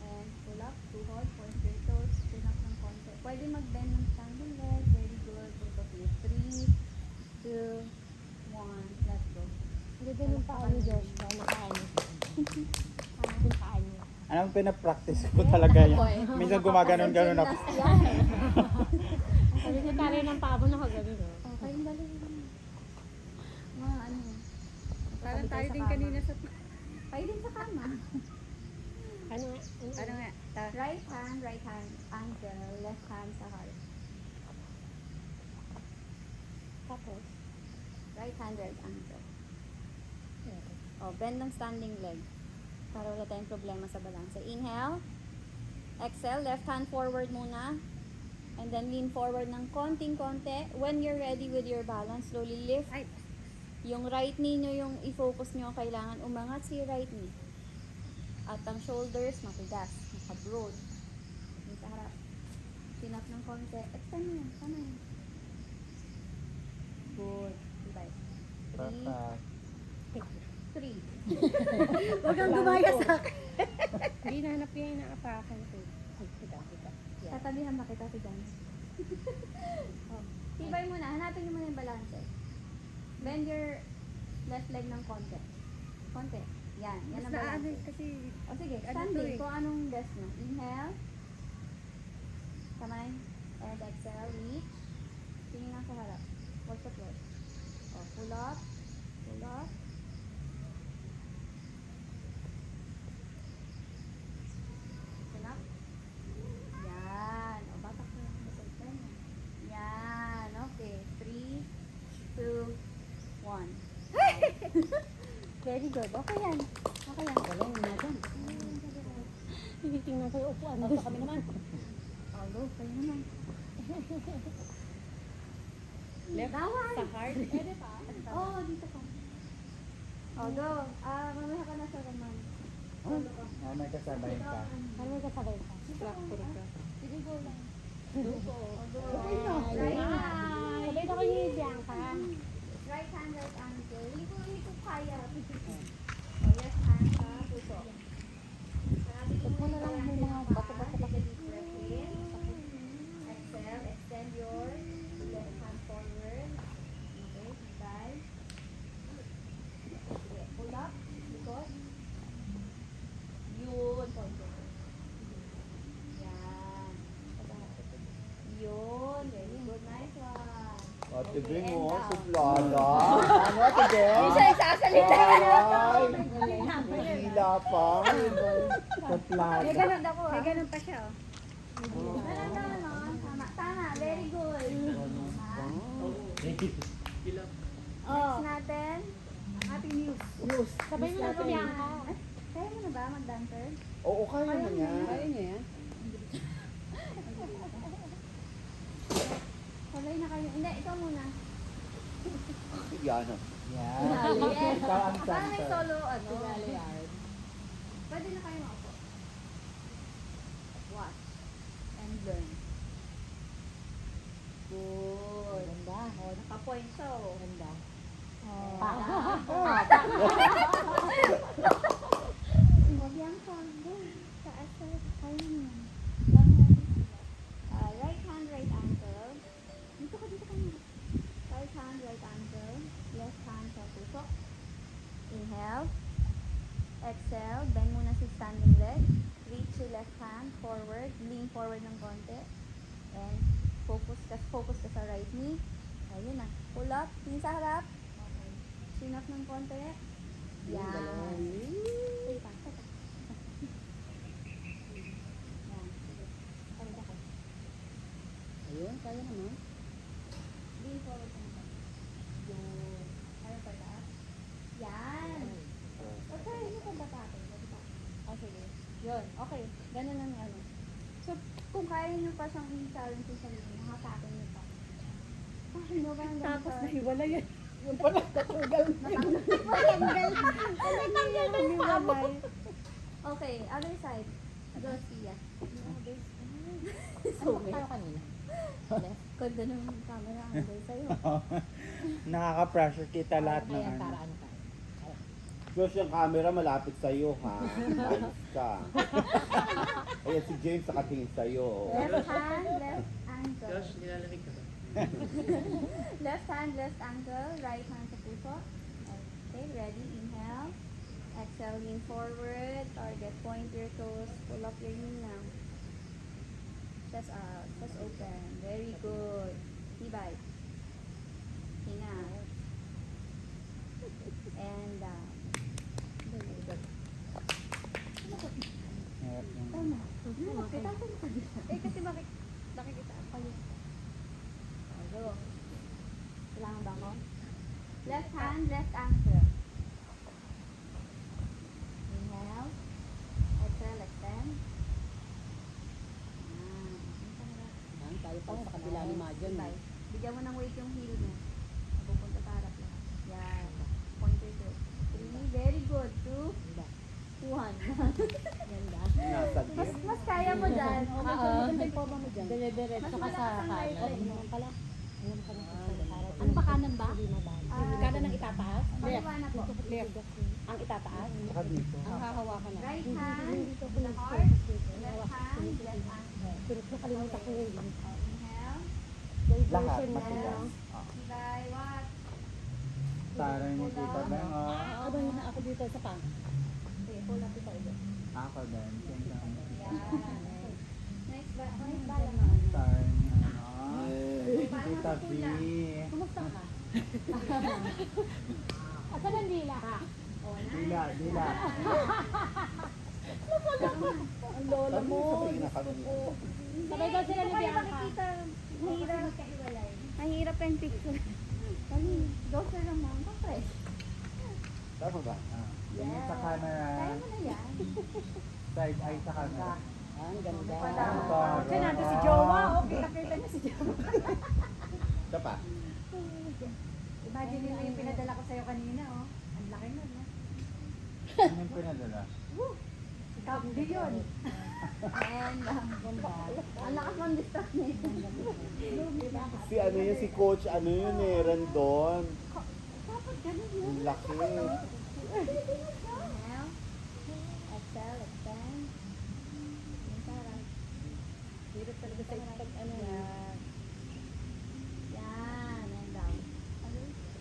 And pull up, tuhod, point your toes, chin up ng konti. Pwede mag-bend ng standing leg. Very good. Both of you. 3, 2, 1. Let's go. Hindi din yung paa ni Joshua. Nakaano. Yung paa niya. Anong pinapractice ko talaga yan? Minsan gumaganon-ganon ako. Sabi niya tayo ng paa mo nakaganon. Oh. Okay, dali. Mga ano. Parang tayo din kanina sa... Tayo din sa kama. Ano nga? Ano nga? Right hand, ankle, left hand sa heart. Tapos, Right hand, right ankle. Oh, bend ng standing leg. Para wala tayong problema sa balanse. Inhale. Exhale, left hand forward muna. And then lean forward ng konting-konti. When you're ready with your balance, slowly lift. Ay. Yung right knee nyo, yung i-focus nyo, kailangan umangat si right knee. At ang shoulders, matigas, naka-broad. Yung sa harap. Chin up ng konti. Extend mo yan. Sana yan. good. Tibay. 3, Perfect. 3. Huwag kang gumaya sa akin. Hindi nahanap niya yung naapakan ko. Kita. Yan. Tatabihan ba kita si Dan? Oh. Tibay muna. Hanapin mo muna yung balance. Bend your left leg ng konti. Konti. Yan. Yan ang Basta ano balance. kasi, O sige, ano standing. to eh. Kung anong desk mo. Inhale. Kamay. And exhale. Reach. Tingin lang sa harap. Wall to floor. O, pull up. Pull up. Pull up. Yan. O, batak mo yung muscle pen. Yan. Okay. 3, 2, 1. Very good. Okay yan. Okay yan. Galing na dyan. Tinitingnan ko yung upuan. Nasa kami naman. Go, kayo naman. Left Bawal. sa heart. Pwede pa. Oo, dito ka. Oh, go. Mamaya ka na sa roman. Solo ka. May kasabay ka. Ano may kasabay ka? Puro ka. Sige, go lang. Duko. Right hand. Sabay na ko ni Bianca. Right hand, right ankle. Hindi ko kaya. Oh, left hand sa puso. Huwag mo na lang yung mga bato-bato Take a deep breath in. Exhale. Extend your left hand forward. Okay, dive. Okay, pull up. Likod. Yun. Konti. Yan. Yun. Very good. Nice one. Ate Okay, Bing, and oh, down. suplada. Ano, Ate Bing? Hindi siya isasalita. Ay, hila pa. Suplada. May ganun ako may ganun pa siya. Ganun naman, no? Tama. Tama. Very good. Oh, Next natin. ang ating news. Sabay mo na ko Bianca. Kaya mo na ba mag-dancer? Oo, kaya mo niya. Kaya niya yan? Sabay na kayo. Hindi, ikaw muna. Yan. Yan. Yes. Ikaw ang Parang may center. solo, ano. Galiard. Pwede na kayo maupo. Watch. And learn. Good. Ganda. Oh, naka-point siya, oh. Ganda. Oh. Huwag yan ka. Go. Taas ka. Kaya mo. Right hand, right ankle. Dito ka, dito ka. Right hand, right ankle. Left hand sa puso. Inhale. Exhale. Bend muna sa standing leg. Reach your left hand forward. Lean forward ng konti. And focus ka sa right knee. Ayun na. Pull up. Tingin sa harap. Chin up ng konti. Yan. Stay pa. Stay pa. Yan. Ay, ka. Ayun, kaya naman. Lean forward ng konti. Yun. Ayaw pa taas. Yan. Okay, ano pa ba tayo? Oh, sige. Yun. Okay. Ganun ang ano. So, kung kaya nyo pa siyang i-challenge sa sarili, nakakakin nyo pa. Kaya nyo ba ang Tapos ganito? nahiwala yan. Okay, other side. Go, Sia. Ano tayo kanina? Left. Ganda ng camera angle sa'yo. Nakaka-pressure kita lahat ng Kaya ano. para ano ka? Diyos, yung camera malapit sa'yo, ha? Ayos ka. Ayan, si James nakatingin sa'yo. Left hand, left ankle. Josh, nilalamig ka ba? Left hand, left ankle. Right hand sa puso. Okay, ready? Inhale. Exhale, lean forward. Target, point your toes. Pull up your knee now. Chest out. Chest open. Very good. Tibay. Hinga. And down. Very good. Hirap yung- Tama. Eh, kasi bakit nakikita ako yun? Go. Kailangan ba mo? Left hand, left ankle. Inhale. Exhale, extend. Yan, tayo pa sa kabila ni Majan. Bye. Bigyan mo ng weight yung heel mo. Pupunta sa harap lang. Yan. Pointer to. 3. Very good. 2. Ganda. 1. Ganda. Nasa Mas kaya mo dyan. Maganda yung forma mo dyan. Dire-diretso ka sa kanan. Ano pala? Ano pala? Ano pala? Kanan ba? Ah, Kanan ang itataas? kaliwa na po. Left. Ang itataas? Saka dito. Ang hahawakan na. Right hand to the heart. Left hand, left ankle. Pero nakalimutan ko yun. Inhale. Lahat, matigas. Tibay, what? Taray ni Tita Beng, oh. Ako na ako dito sa pang. Okay, hold up ito ulit. Ako din. Yan. Next ba naman? Taray ni ano. Tita B. Kumusta ka? Asan ang dila? Dila, dila. Ang lola mo. Sabay daw sila ni Bianca. Mahirap yung picture. Dali, doser naman. Kapres. Tama ba? Ah, tingin sa camera. Kaya mo na yan. Side eye sa camera. Ang ganda. Ang toro. Kasi nandun si Jowa. Okay, nakita niya si Jowa. Ito pa. Imagine nyo yung pinadala ko sa'yo kanina, oh. Ang laki nun, no? Ano yung pinadala? Ikaw, hindi yun. And, ang lakas mong distract niya. Si ano yun, si Coach, ano yun eh, Randon. Dapat ganun yun. Ang laki. Inhale. Exhale, extend. Yung sarap. Hirap talaga sa pag ano. Yan. Yan. And down.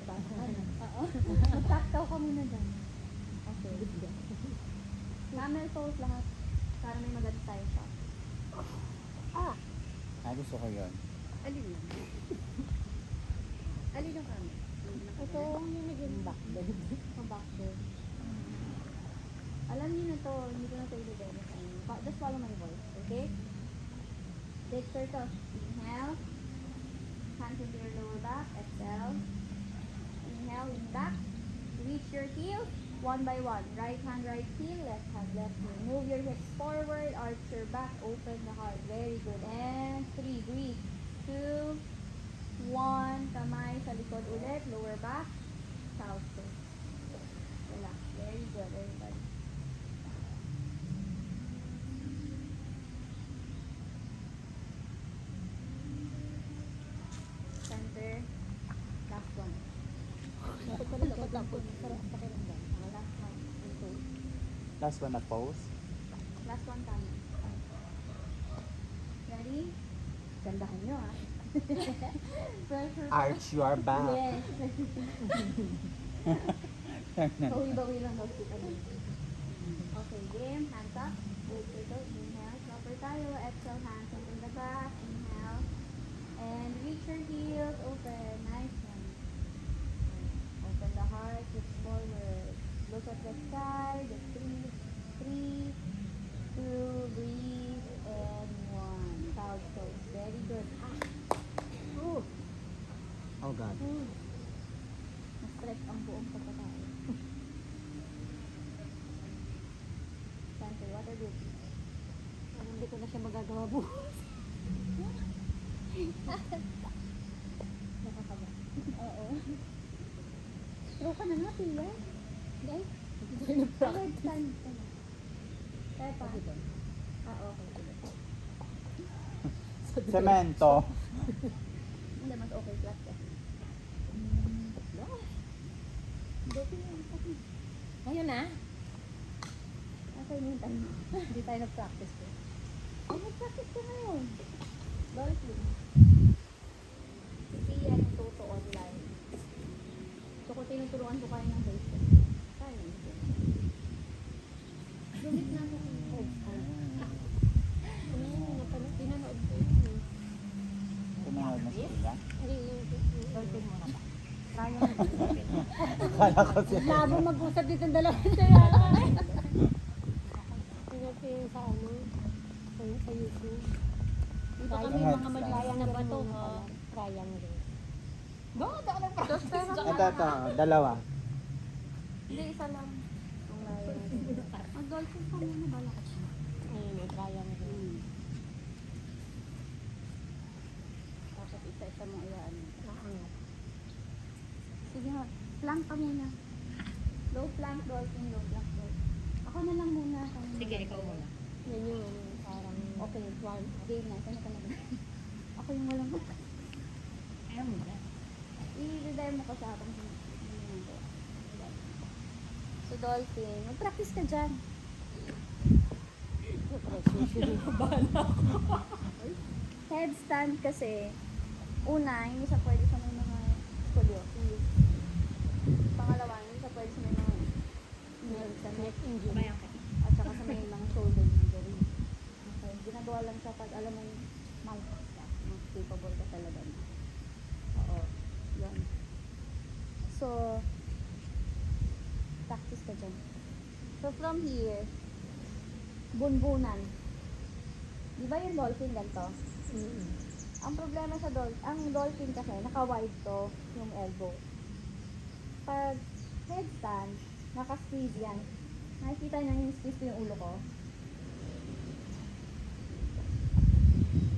Oo. Mag-tactaw ka muna dyan. Okay. Camel pose lahat. Para may maganda tayo siya. Ah, gusto ko yun. Alin na? Alin ang kami? Ito yung naging backbed. Backbed. Alam niyo na to, hindi ko na ito ilagay sa inyo. Just follow my voice, okay? Take circle. Inhale. Hands into your lower back. Exhale. Inhale, lean back. Reach your heels. One by one. Right hand, right heel. Left hand, left heel. Move your hips forward. Arch your back. Open the heart. Very good. And 3. Breathe. 2. 1. Kamay sa likod ulit. Lower back. South face. Relax. Very good. Everybody. Center. Last one. Lakot lang po. Sarap pakiramdam. Last one. Two. Last one na pose. Last one kami. Ready? Gandahan nyo ah. Pressure. Arch your back. Yes. Bawi-bawi lang daw kita dito. Okay, game. Hands up. Hold circle. Inhale. Proper tayo. Exhale. Hands up in the back. Inhale. And reach your heels. Open. Nice one. Open the heart. Look forward. Look at the sky. The 3, 2, breathe, and 1. Proud pose. Very good. Oh God. Na-stretch ang buong pagkatao. Center, what are you doing? Hindi ko na siya magagawa bukas. Nakakaba. Oo. Throw ka na nga, Pia. Guys, okay, stand ka na. Kaya pa. Okay. Semento. Hindi, mas okay. Flat ka. Doping yun. Ngayon na? Okay, mintan mo. Hindi tayo nag-practice ko. Ay, mag-practice ka ngayon. Balik din. Si Pia ng Toto online. So, kung tinutulungan ko kayo ng basic. Kaya hindi. Dumit na ako. Pinanood ko yun. Tumawag na sila. Dolphin mo na ba? Kaya mo. Kala ko siya. Labo mag-usap dito ang dalawa siya. Pinapin sa ano? Sa YouTube. Dito kami Triangle. mga malayang na bato. Triangle. Ito, dalawa. Hindi, isa lang. Mag-dolphin ka muna ba lahat siya? Ayun, may triangle. Tapos isa-isa mong iyaan. Sige nga, plank ka muna. Low plank dolphin, low plank dolphin. Ako na lang muna. Sige, ikaw muna. Yan yung ano, parang... Okay, one. Game na. Saan ka na ba? Ako yung walang... Ayaw mo na. I-demo ko sa habang So, dolphin. Mag-practice ka dyan. Headstand kasi, una, hindi siya pwede sa may mga scoliosis. Pangalawa, hindi siya pwede sa may mga neck injury. At saka sa may mga shoulder injury. Okay. Ginagawa lang siya pag alam mong malakas ka. Capable ka talaga na. Oo. Yun. So, practice ka dyan. So, from here, bunbunan. Di ba yung dolphin ganito? Ang problema sa dolphin kasi, naka-wide to yung elbow. Pag headstand, naka-squeeze yan. Nakikita niyo yung squeeze ko yung ulo ko?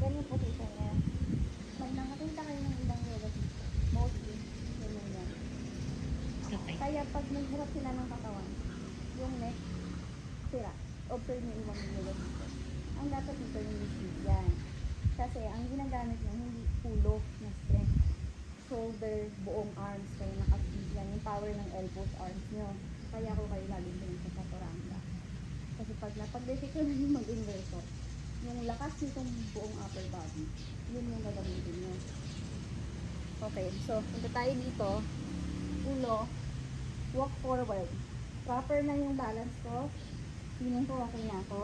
Ganyan yung position niya. Pag nakakita kayo ng ibang yoga, mostly, ganyan yan. Kaya pag nagbuhat sila ng katawan, yung neck, sira. Observe niyo ibang yoga dito. Ang dapat dito yung squeeze yan. Kasi ang ginagamit niyo, hindi ulo na strength. Shoulder, buong arms, kaya naka-squeeze yan. Yung power ng elbows, arms niyo. Kaya ko kayo laging din sa chaturanga. Kasi pag napag-basic ko na yung mag-inverso, yung lakas nitong buong upper body, yun yung gagamitin nyo. Okay, so punta tayo dito. Ulo, walk forward. Proper na yung balance ko. Feeling ko okay na ako.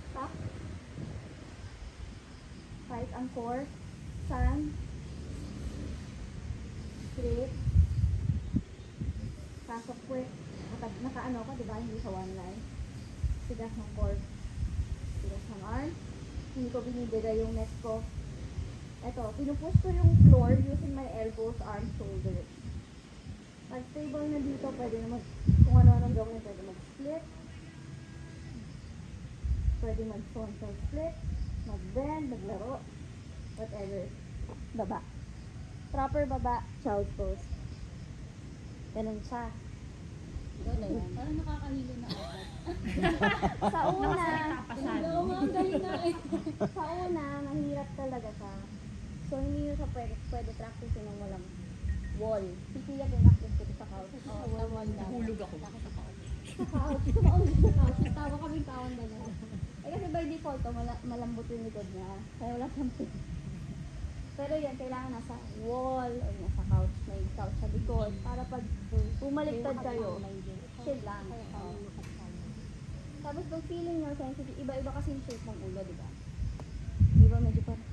Stop. Right and core. Stand. Straight. Pasok quick. Naka-ano ka, diba? Hindi sa one line. Sigas ng core. Sigas ng arm. Hindi ko binibigay yung neck ko. Eto, pinupush ko yung floor using my elbows, arms, shoulders. Pag stable na dito, pwede na kung ano-anong gawin, pwede mag-split. Pwede mag-frontal split. Mag-bend, maglaro. Whatever. Baba. Proper baba, child's pose. Ganun siya. Ganun. Parang nakakahilo na agad. Sa una, Ang galing na eh. sa una, mahirap talaga siya. So, hindi nyo siya pwede practice ng walang wall. Si Kuya pinractice ko sa couch. Oo, sa wall na. Hulog ako. Sa couch. Tawa kaming tawan na lang. Eh kasi by default, malambot yung likod niya. Kaya wala siyang pin. Pero yan, kailangan nasa wall o nasa couch. May couch sa likod. Para pag bumaliktad kayo, chill lang. Oo. Tapos pag feeling nyo sensitive, iba-iba kasi yung shape ng ulo, di ba? Di ba medyo parang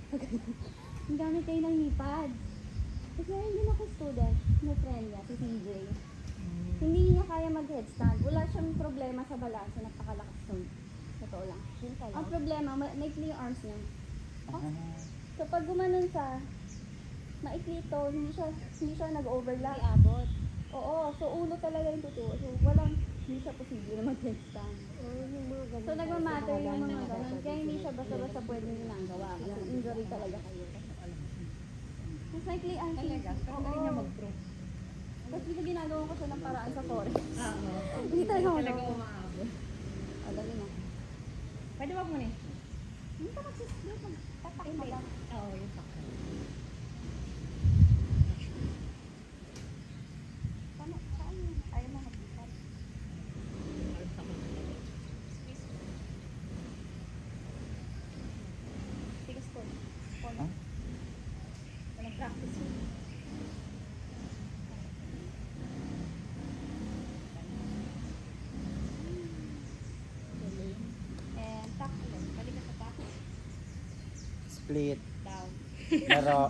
ang gamit kayo ng hipad. Kasi hindi ako student, may friend niya, si CJ. Hindi niya kaya mag-headstand. Wala siyang problema sa balance, napakalakas nun. Totoo lang. Ang problema, maikli yung arms niya. So pag gumanon siya, maikli ito, hindi siya nag-overlap. Abot. Oo, so ulo talaga yung totoo. So hindi siya posible na mag-headstand. So nagmamatter yung mga ganun. Kaya hindi siya basta-basta pwedeng ginagawa. Kasi injury talaga kayo. Mas maikli ang Talaga? Pero galing niya mag-pro. Tapos dito ginagawa ko siya ng paraan sa forest. Hindi talaga magawa. umaabot. Dali na. Pwede wag mo na eh. Hindi ka mag-split. Tatak mo lang. Oo, yung sakto. Saan yun? Ayaw mo mag-split. Tigas ko. Huh? Walang practice yun. And tap ulit. Balik ka sa tap. Split. Down. Laro.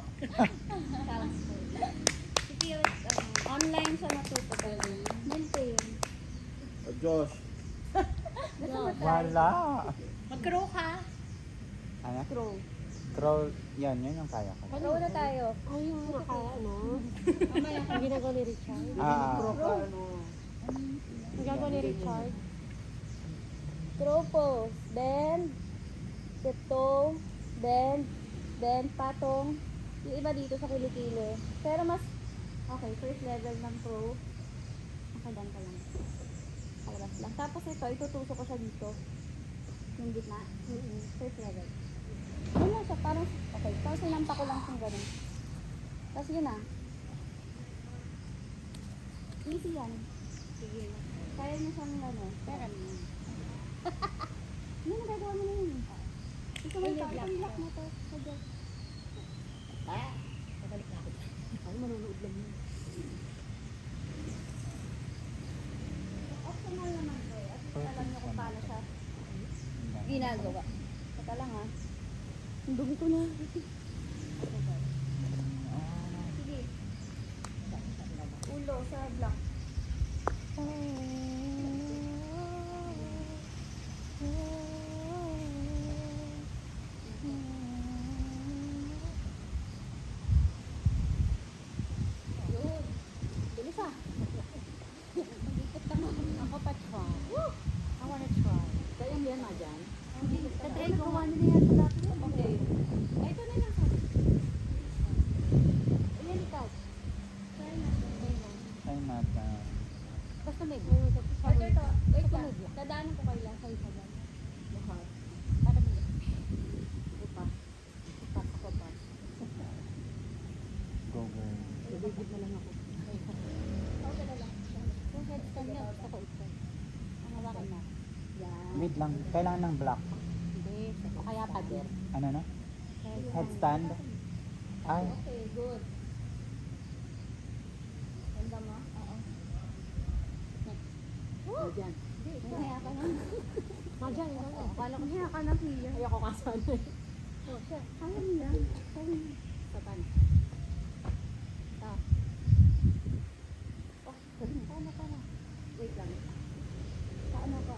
Child's pose. Si Pio, online siya natutunan. Maintain. O Josh, Gusto mo try? Wala. Mag-crow ka. Ano? Crow. Crawl. Yan yung kaya ko. Crow na tayo. Ay, yung ano? Mamaya ka. Ang ginagawa ni Richard. Crow. Ang gagawa ni Richard. Crow pose. Bend. Tiptoe. Bend. Bend. Patong. Yung iba dito sa kilikili. Pero mas, okay, first level ng crow. Nakadan ka lang. Palabas lang. Tapos ito, itutusok ko siya dito. Yung gitna. First level. Yun lang siya, parang, okay. Tapos sinampa ko lang siyang ganun. O, sige na. Easy yan. Sige. Kaya mo siyang ano. Pero ano yan. Ano nagagawa mo na yun? Ikaw may itong block mo to. Sige. Babalik na ako. Ako manunood lang yun. Optional naman to eh. At least alam niyo kung paano siya ginagawa. Saka lang ha. Ang dumi ko na. Sige. Ulo sa block. Yun. Bilis ah. Ako pa try. I wanna try. Kaya mo yan, Majan? Tatry ko ano na yan. Okay. Ay, ito na lang sabi. Ayan, ikaw. Ay, mata. Basta may Ito. Wait lang. may block. Dadaanan ko kayo lang sa isa dyan. Bukas. Para may upa. Upa ako pa. Go, girl. Bibigit na lang ako. Okay na lang. Kung headstand niya, gusto ko ito. Ang hawakan na. Yan. Wait lang. Kailangan ng block. Hindi. O kaya pader. Ano na? Headstand? Ay, Okay, good. Ganda mo? Oo. Majan. Kaya ka na. Majan, ikaw na. Akala ko kaya ka na, Pia. Ayoko kasan. Kaya mo yan. Kaya mo. Sa pan. Ito. Oh, paano? Wait lang. Paano ka?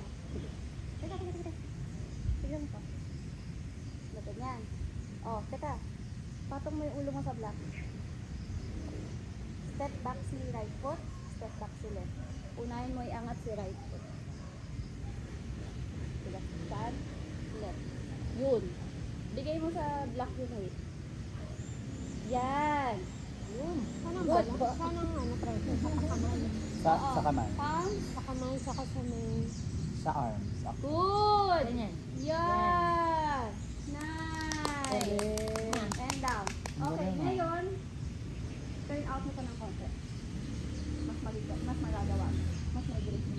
Teka. Tignan ko. Lapit yan. Oh, teka. Patong mo yung ulo mo sa block. Step back si right foot. Step back si left. Unahin mo iangat si right foot. Diba? Saan? Left. Yun. Bigay mo sa block yung weight. Yan. Yun. Sana Good. ano, pressure sa kamay. sa kamay. Palms. Sa kamay, saka sa may... Sa arms. Okay. Good. Ganyan. Yan. Nice. And down. Okay, Galing, ah. ngayon, turn out mo ko ng konti. Mas magagawa. Mas magagawa. Mas mag-grip mo.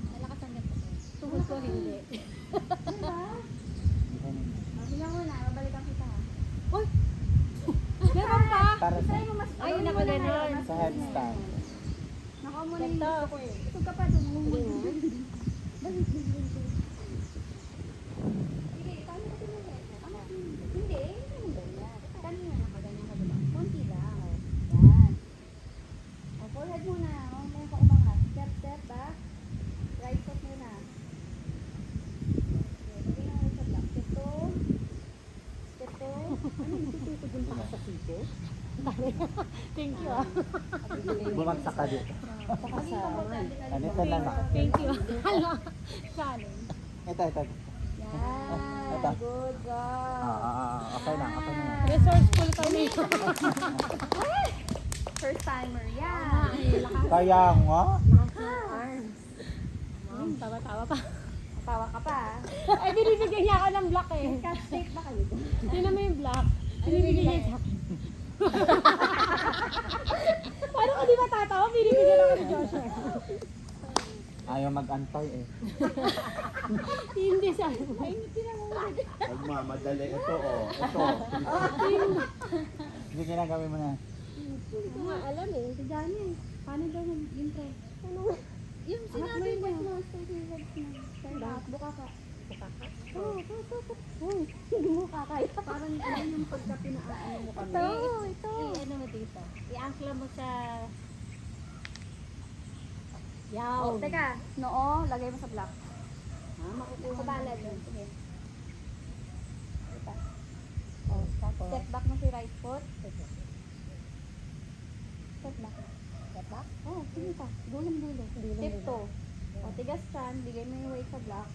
Malakas ang ganito. Tungkol ko hindi. Diba? Tingnan mo na, babalikan kita ha. Uy! Meron pa? Para sa, Try mo mas... Ayun, gawin mo ako na ganun. ngayon, mas sa headstand. Nakaw mo na yung Ganito. gusto ko eh. Ito ka pa doon. Balik. Sige, paano ka pinag-get? Hindi, hindi mo ganyan. Kanina nakaganyan ka diba? Konti lang. Yan. O, forehead muna. Mamaya ka umangat. Step back. Right foot muna. Okay, tingnan mo sa block. Step 2. Step 2. Ano yung tututugol pa sa siko? Thank you ah. Bumagsak ka dito. Ganito lang. Thank you. Hala. Challenge. Ito. Yan. Ito. Good job. Okay lang. Resourceful kami. First timer. Yan. Kaya nga. Arms. Ma'am, tawa-tawa pa. Tawa ka pa. Ay, binibigyan niya ako ng block eh. Cut tape ba kayo? Tingnan mo yung block. Binibigyan niya sa akin. Paano ko di matatawa? Binibigyan ako ni Joshua. Ayaw mag-antay eh. Hindi siya. Magmamadali. Ito, oh. Ito. Hindi ginagawin mo na. Hindi ko nga alam eh. Si Johnny. Paano daw yung pre? Ano? Yung Sinabi sinabi mo. mo. Turn out. Buka ka. Hindi mo kakaya. Parang ano yung pagka pinaano mo kami. Ito. I-ano mo dito. I-ankla mo sa... Yaw. Oh, teka. Noo, lagay mo sa block. Makukuha Sa mo. balad. Sige. Oh, step back mo si right foot. Step back. Step back? Oh, sige pa. Dulo. Step 2. O, tigas chan. Bigay mo yung weight sa block.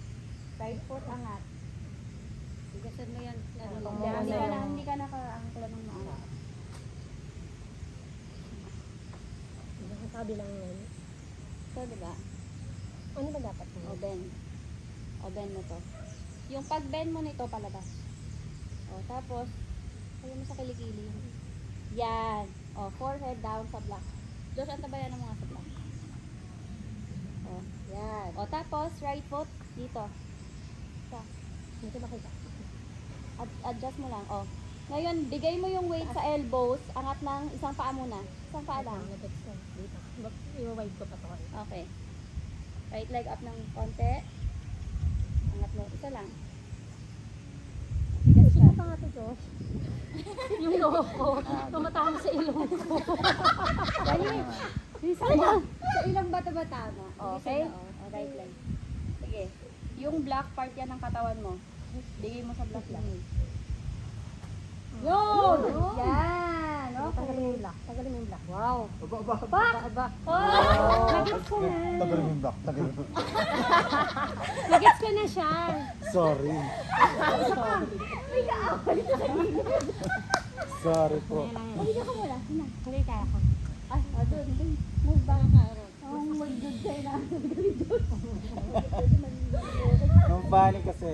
Right foot, angat. Tigasan mo yan. Hindi ka naka-angkla ng maangat. Sabi lang yan. So, diba? Ano ba dapat mo? O, bend. O, bend mo to. Yung pag-bend mo nito, palabas. O, tapos, Kaya mo sa kilikili. Yan. O, forehead down sa black. Josh, antabayan mo nga sa black. O, yan. O, tapos, right foot, dito. Sa. Hindi makita. Adjust mo lang. O. Ngayon, bigay mo yung weight sa elbows. Angat ng isang paa muna. Isang paa lang. Nag-text ko. Dito. I-wide ko pa to. Okay. Right leg up ng konti. Angat mo. Isa lang. Bigas Sino ka. pa nga to, Josh? Yung noo ko. Tumatama sa ilong ko. Dali naman. Isa lang. Sa ilang ba tama? Okay. O, right leg. Sige. Yung black part yan ng katawan mo. Bigay mo sa black lang. Yun! Yan! Tagalin mo yung black. Tagalin mo yung black. Wow. Aba! Nagets ko na. Tagalin yung black, tagalin yung black. Nagets ko na siya. Sorry. Sorry po. Hindi ka mula. Sina? Hindi kaya ko. Ay, doon. Move back. Oh, mag-good kayo na. Nung funny kasi.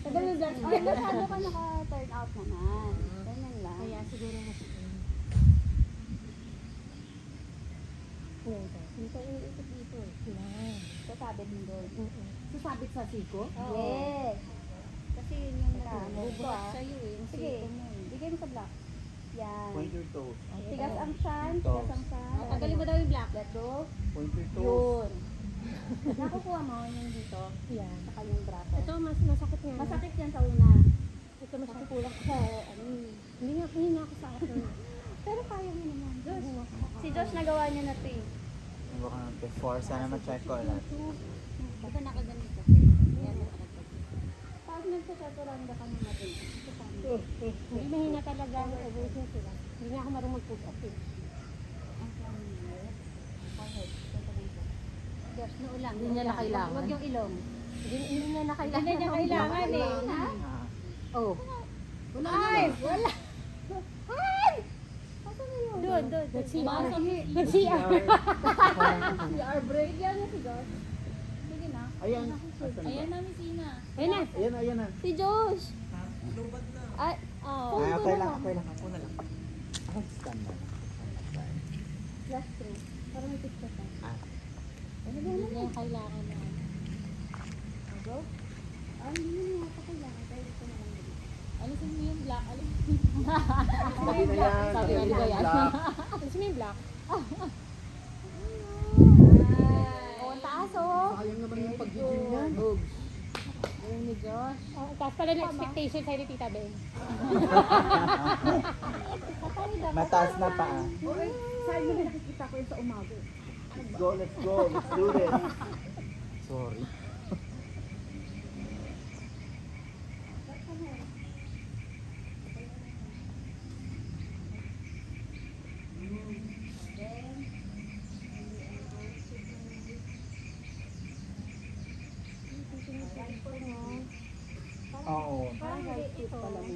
Tagal mo black. Ay, masyado ka naka-turn out naman. Ganyan lang. Kaya siguro na siya. Dito iikot dito. Sasabit mo doon. Sasabit sa siko? Yes. Kasi yun yung Bubuhat nag- sa'yo eh. Yung Sige, siko mo eh. bigay mo sa black. Yan. Point your toes. Tigas ang chan, tigas ang chan. Tagalin mo daw yung black. Let go. Point your toes. Yun. Nakukuha mo yung dito, Yan. saka yung braso. Ito mas masakit nga. Masakit yan sa una. Ito masakit. Kulang sa ano. Hindi nga ako sa akin. Pero kaya mo naman. Josh. Si Josh nagawa niya na ito eh. Ano ba ka ng before? Sana ma-check ko lahat. Ito nakaganito kasi. Yan, nakaganito. Pag nagsasaturanda ka naman natin. Ito pa. Hindi mahina talaga ang evolution sila. Hindi nga ako marunong mag-push up eh. Josh, noo lang. Hindi niya na kailangan. Huwag yung ilong. Hindi niya na kailangan. Hindi niya kailangan eh. Ah. Oh. Ay! Wala! Ay! Asa na yun? Doon. Nag-CR. CR break. Yan na si Josh. Sige na. Ayan. Asan ba? Ayan na, Miss Ina. Ayun na. Ayan na. Si Josh. Ay, Oh. Ay, okay lang. Ako na lang. Ako stand na lang. last two. Para may picture ka. Hindi niya kailangan na. Go. Ah, hindi mo nga pa kailangan. Dahil ito na lang. Alisin mo yung black. Alisin Sabi na yan. Sabi nga, di ba yan? Black. Alis mo yung black. Oh, ang taas oh. Sayang naman yung pag-gym niya. Ayun ni Josh. Oh, taas pala na expectation sa'yo ni Tita Ben. Mataas na pa ah. Saan mo nakikita ko yun sa umaga? Let's go, let's go. Let's do this. Sorry. Oo. Parang right foot pala mo.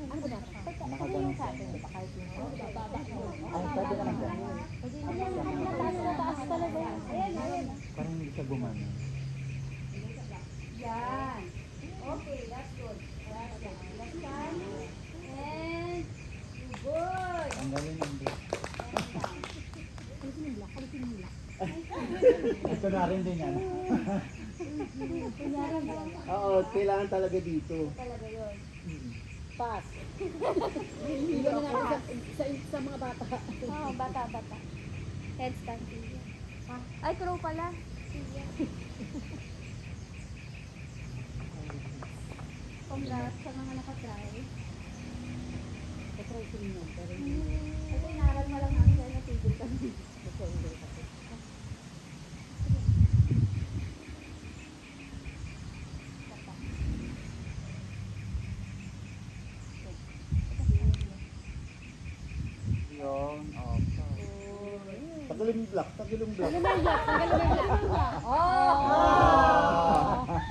Nakaganon sa akin. Ay, pwede ka lang dyan. Taas talaga yan. Ayan. Parang hindi siya gumana. Yan. Okay, that's good. Last one. And good. Ang galing ng black. Ito na rin din yan. Kunyari mo lang Oo, kailangan talaga dito. talaga yun. Pass. Hindi na ako sa mga bata. Oo, bata. Headstand. Ay, crow pala. Congrats sa mga nakatry. Patry ko niyo. Pero Ito, inaral mo lang namin dahil natigil kami. gusto hindi kasi. Yung, Tagalin yung black, tagalin yung black.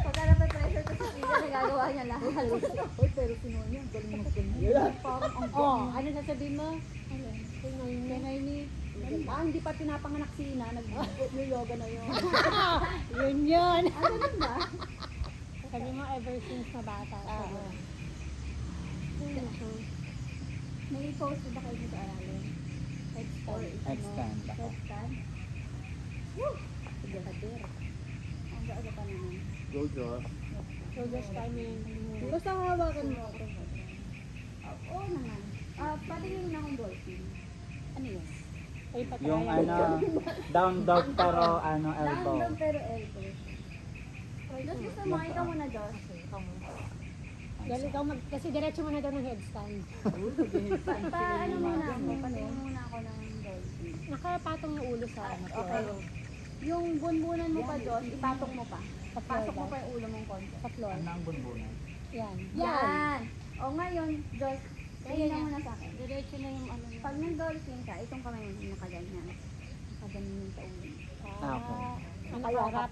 Pagka nape-pressure ko sa video, nagagawa niya lahat. Pero sinuha niya. Galing mo Yan. Oh, ano sasabihin mo? Kay Noemi. Hindi pa pinapanganak si Ina, nag-yoga na yun. Yun. Ano din ba? Sabi mo ever since na bata. Oo. May post ba kayo sa aralin? Headstand ako. Headstand? Woo! Sige, kadir. Ang aga pa naman. Go, Josh. So just kami. Basta hawakan mo ako. Oo naman. Patingin na akong dolphin. Ano yun? Ay, patay. Yung down dog pero elbow. Down dog pero elbow. Just gusto mo, ikaw muna, Josh. Dahil ikaw kasi diretso mo na daw ng headstand. Ano muna ako? Patingin muna ako ng dolphin. Nakapatong yung ulo sa Okay. Yung bunbunan mo pa, Josh, ipatong mo pa. Pasok mo pa yung ulo mong konti. Sa floor. Ano ang bunbunan? Yan. Yan! O ngayon, Josh, tingin ka muna sa akin. Diretso na yung ano. Pag nag-dolphin ka, itong kamay mo nakaganyan. Nakaganyan sa ulo. Okay.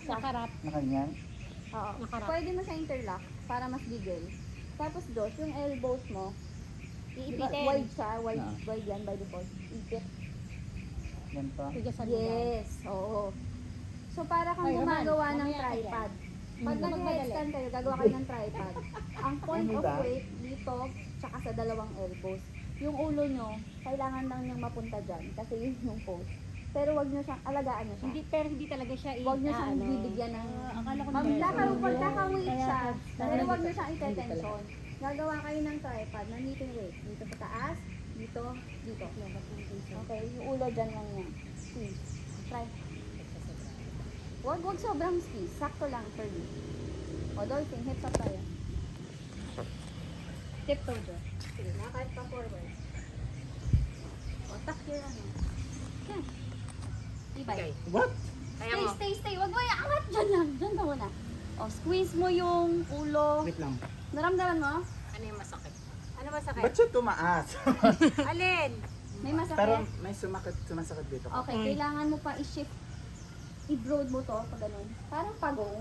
Nakarap. Nakanyan? Oo. Nakarap. Pwede mo sa interlock para mas bigel. Tapos, Josh, yung elbows mo, Iipitin. wide siya, wide, Ah. wide yan by default. Ipit. Ganito? Tigasan mo lang. Yes, oo. So, para kang Ay, Roman, gumagawa ng mamaya ka tripod. Pag Mm. nag-headstand kayo, gagawa kayo ng tripod. Ang point Ano of ba? weight dito, tsaka sa dalawang elbows. Yung ulo nyo, kailangan lang niyang mapunta dyan kasi yun yung pose. Pero wag nyo siyang, alagaan nyo siya. Pero hindi talaga siya Wag nyo siyang bibigyan ng... Akala ko Pagkaka-weight siya, pero wag nyo siyang ite-tension. Gagawa kayo ng tripod, nandito yung weight. Dito sa taas, dito, dito. Okay, yung ulo dyan lang yan. Squeeze. Try. Wag sobrang squeeze. Sakto lang for me. O, dolphin, hips up tayo. Tiptoe dyan. Sige, nakahit pa forward. O, tuck your ano. Okay. Ibay. What? Stay. Wag mo iangat. Dyan lang. Dyan ka muna. O, squeeze mo yung ulo. Wait lang. Naramdaman mo? Ano yung masakit? Ano masakit? Ba't siya tumaas? Alin? May masakit? pero may sumasakit dito. Okay, kailangan mo pa i-shift. I-broad mo to pag ganun. Parang pagong.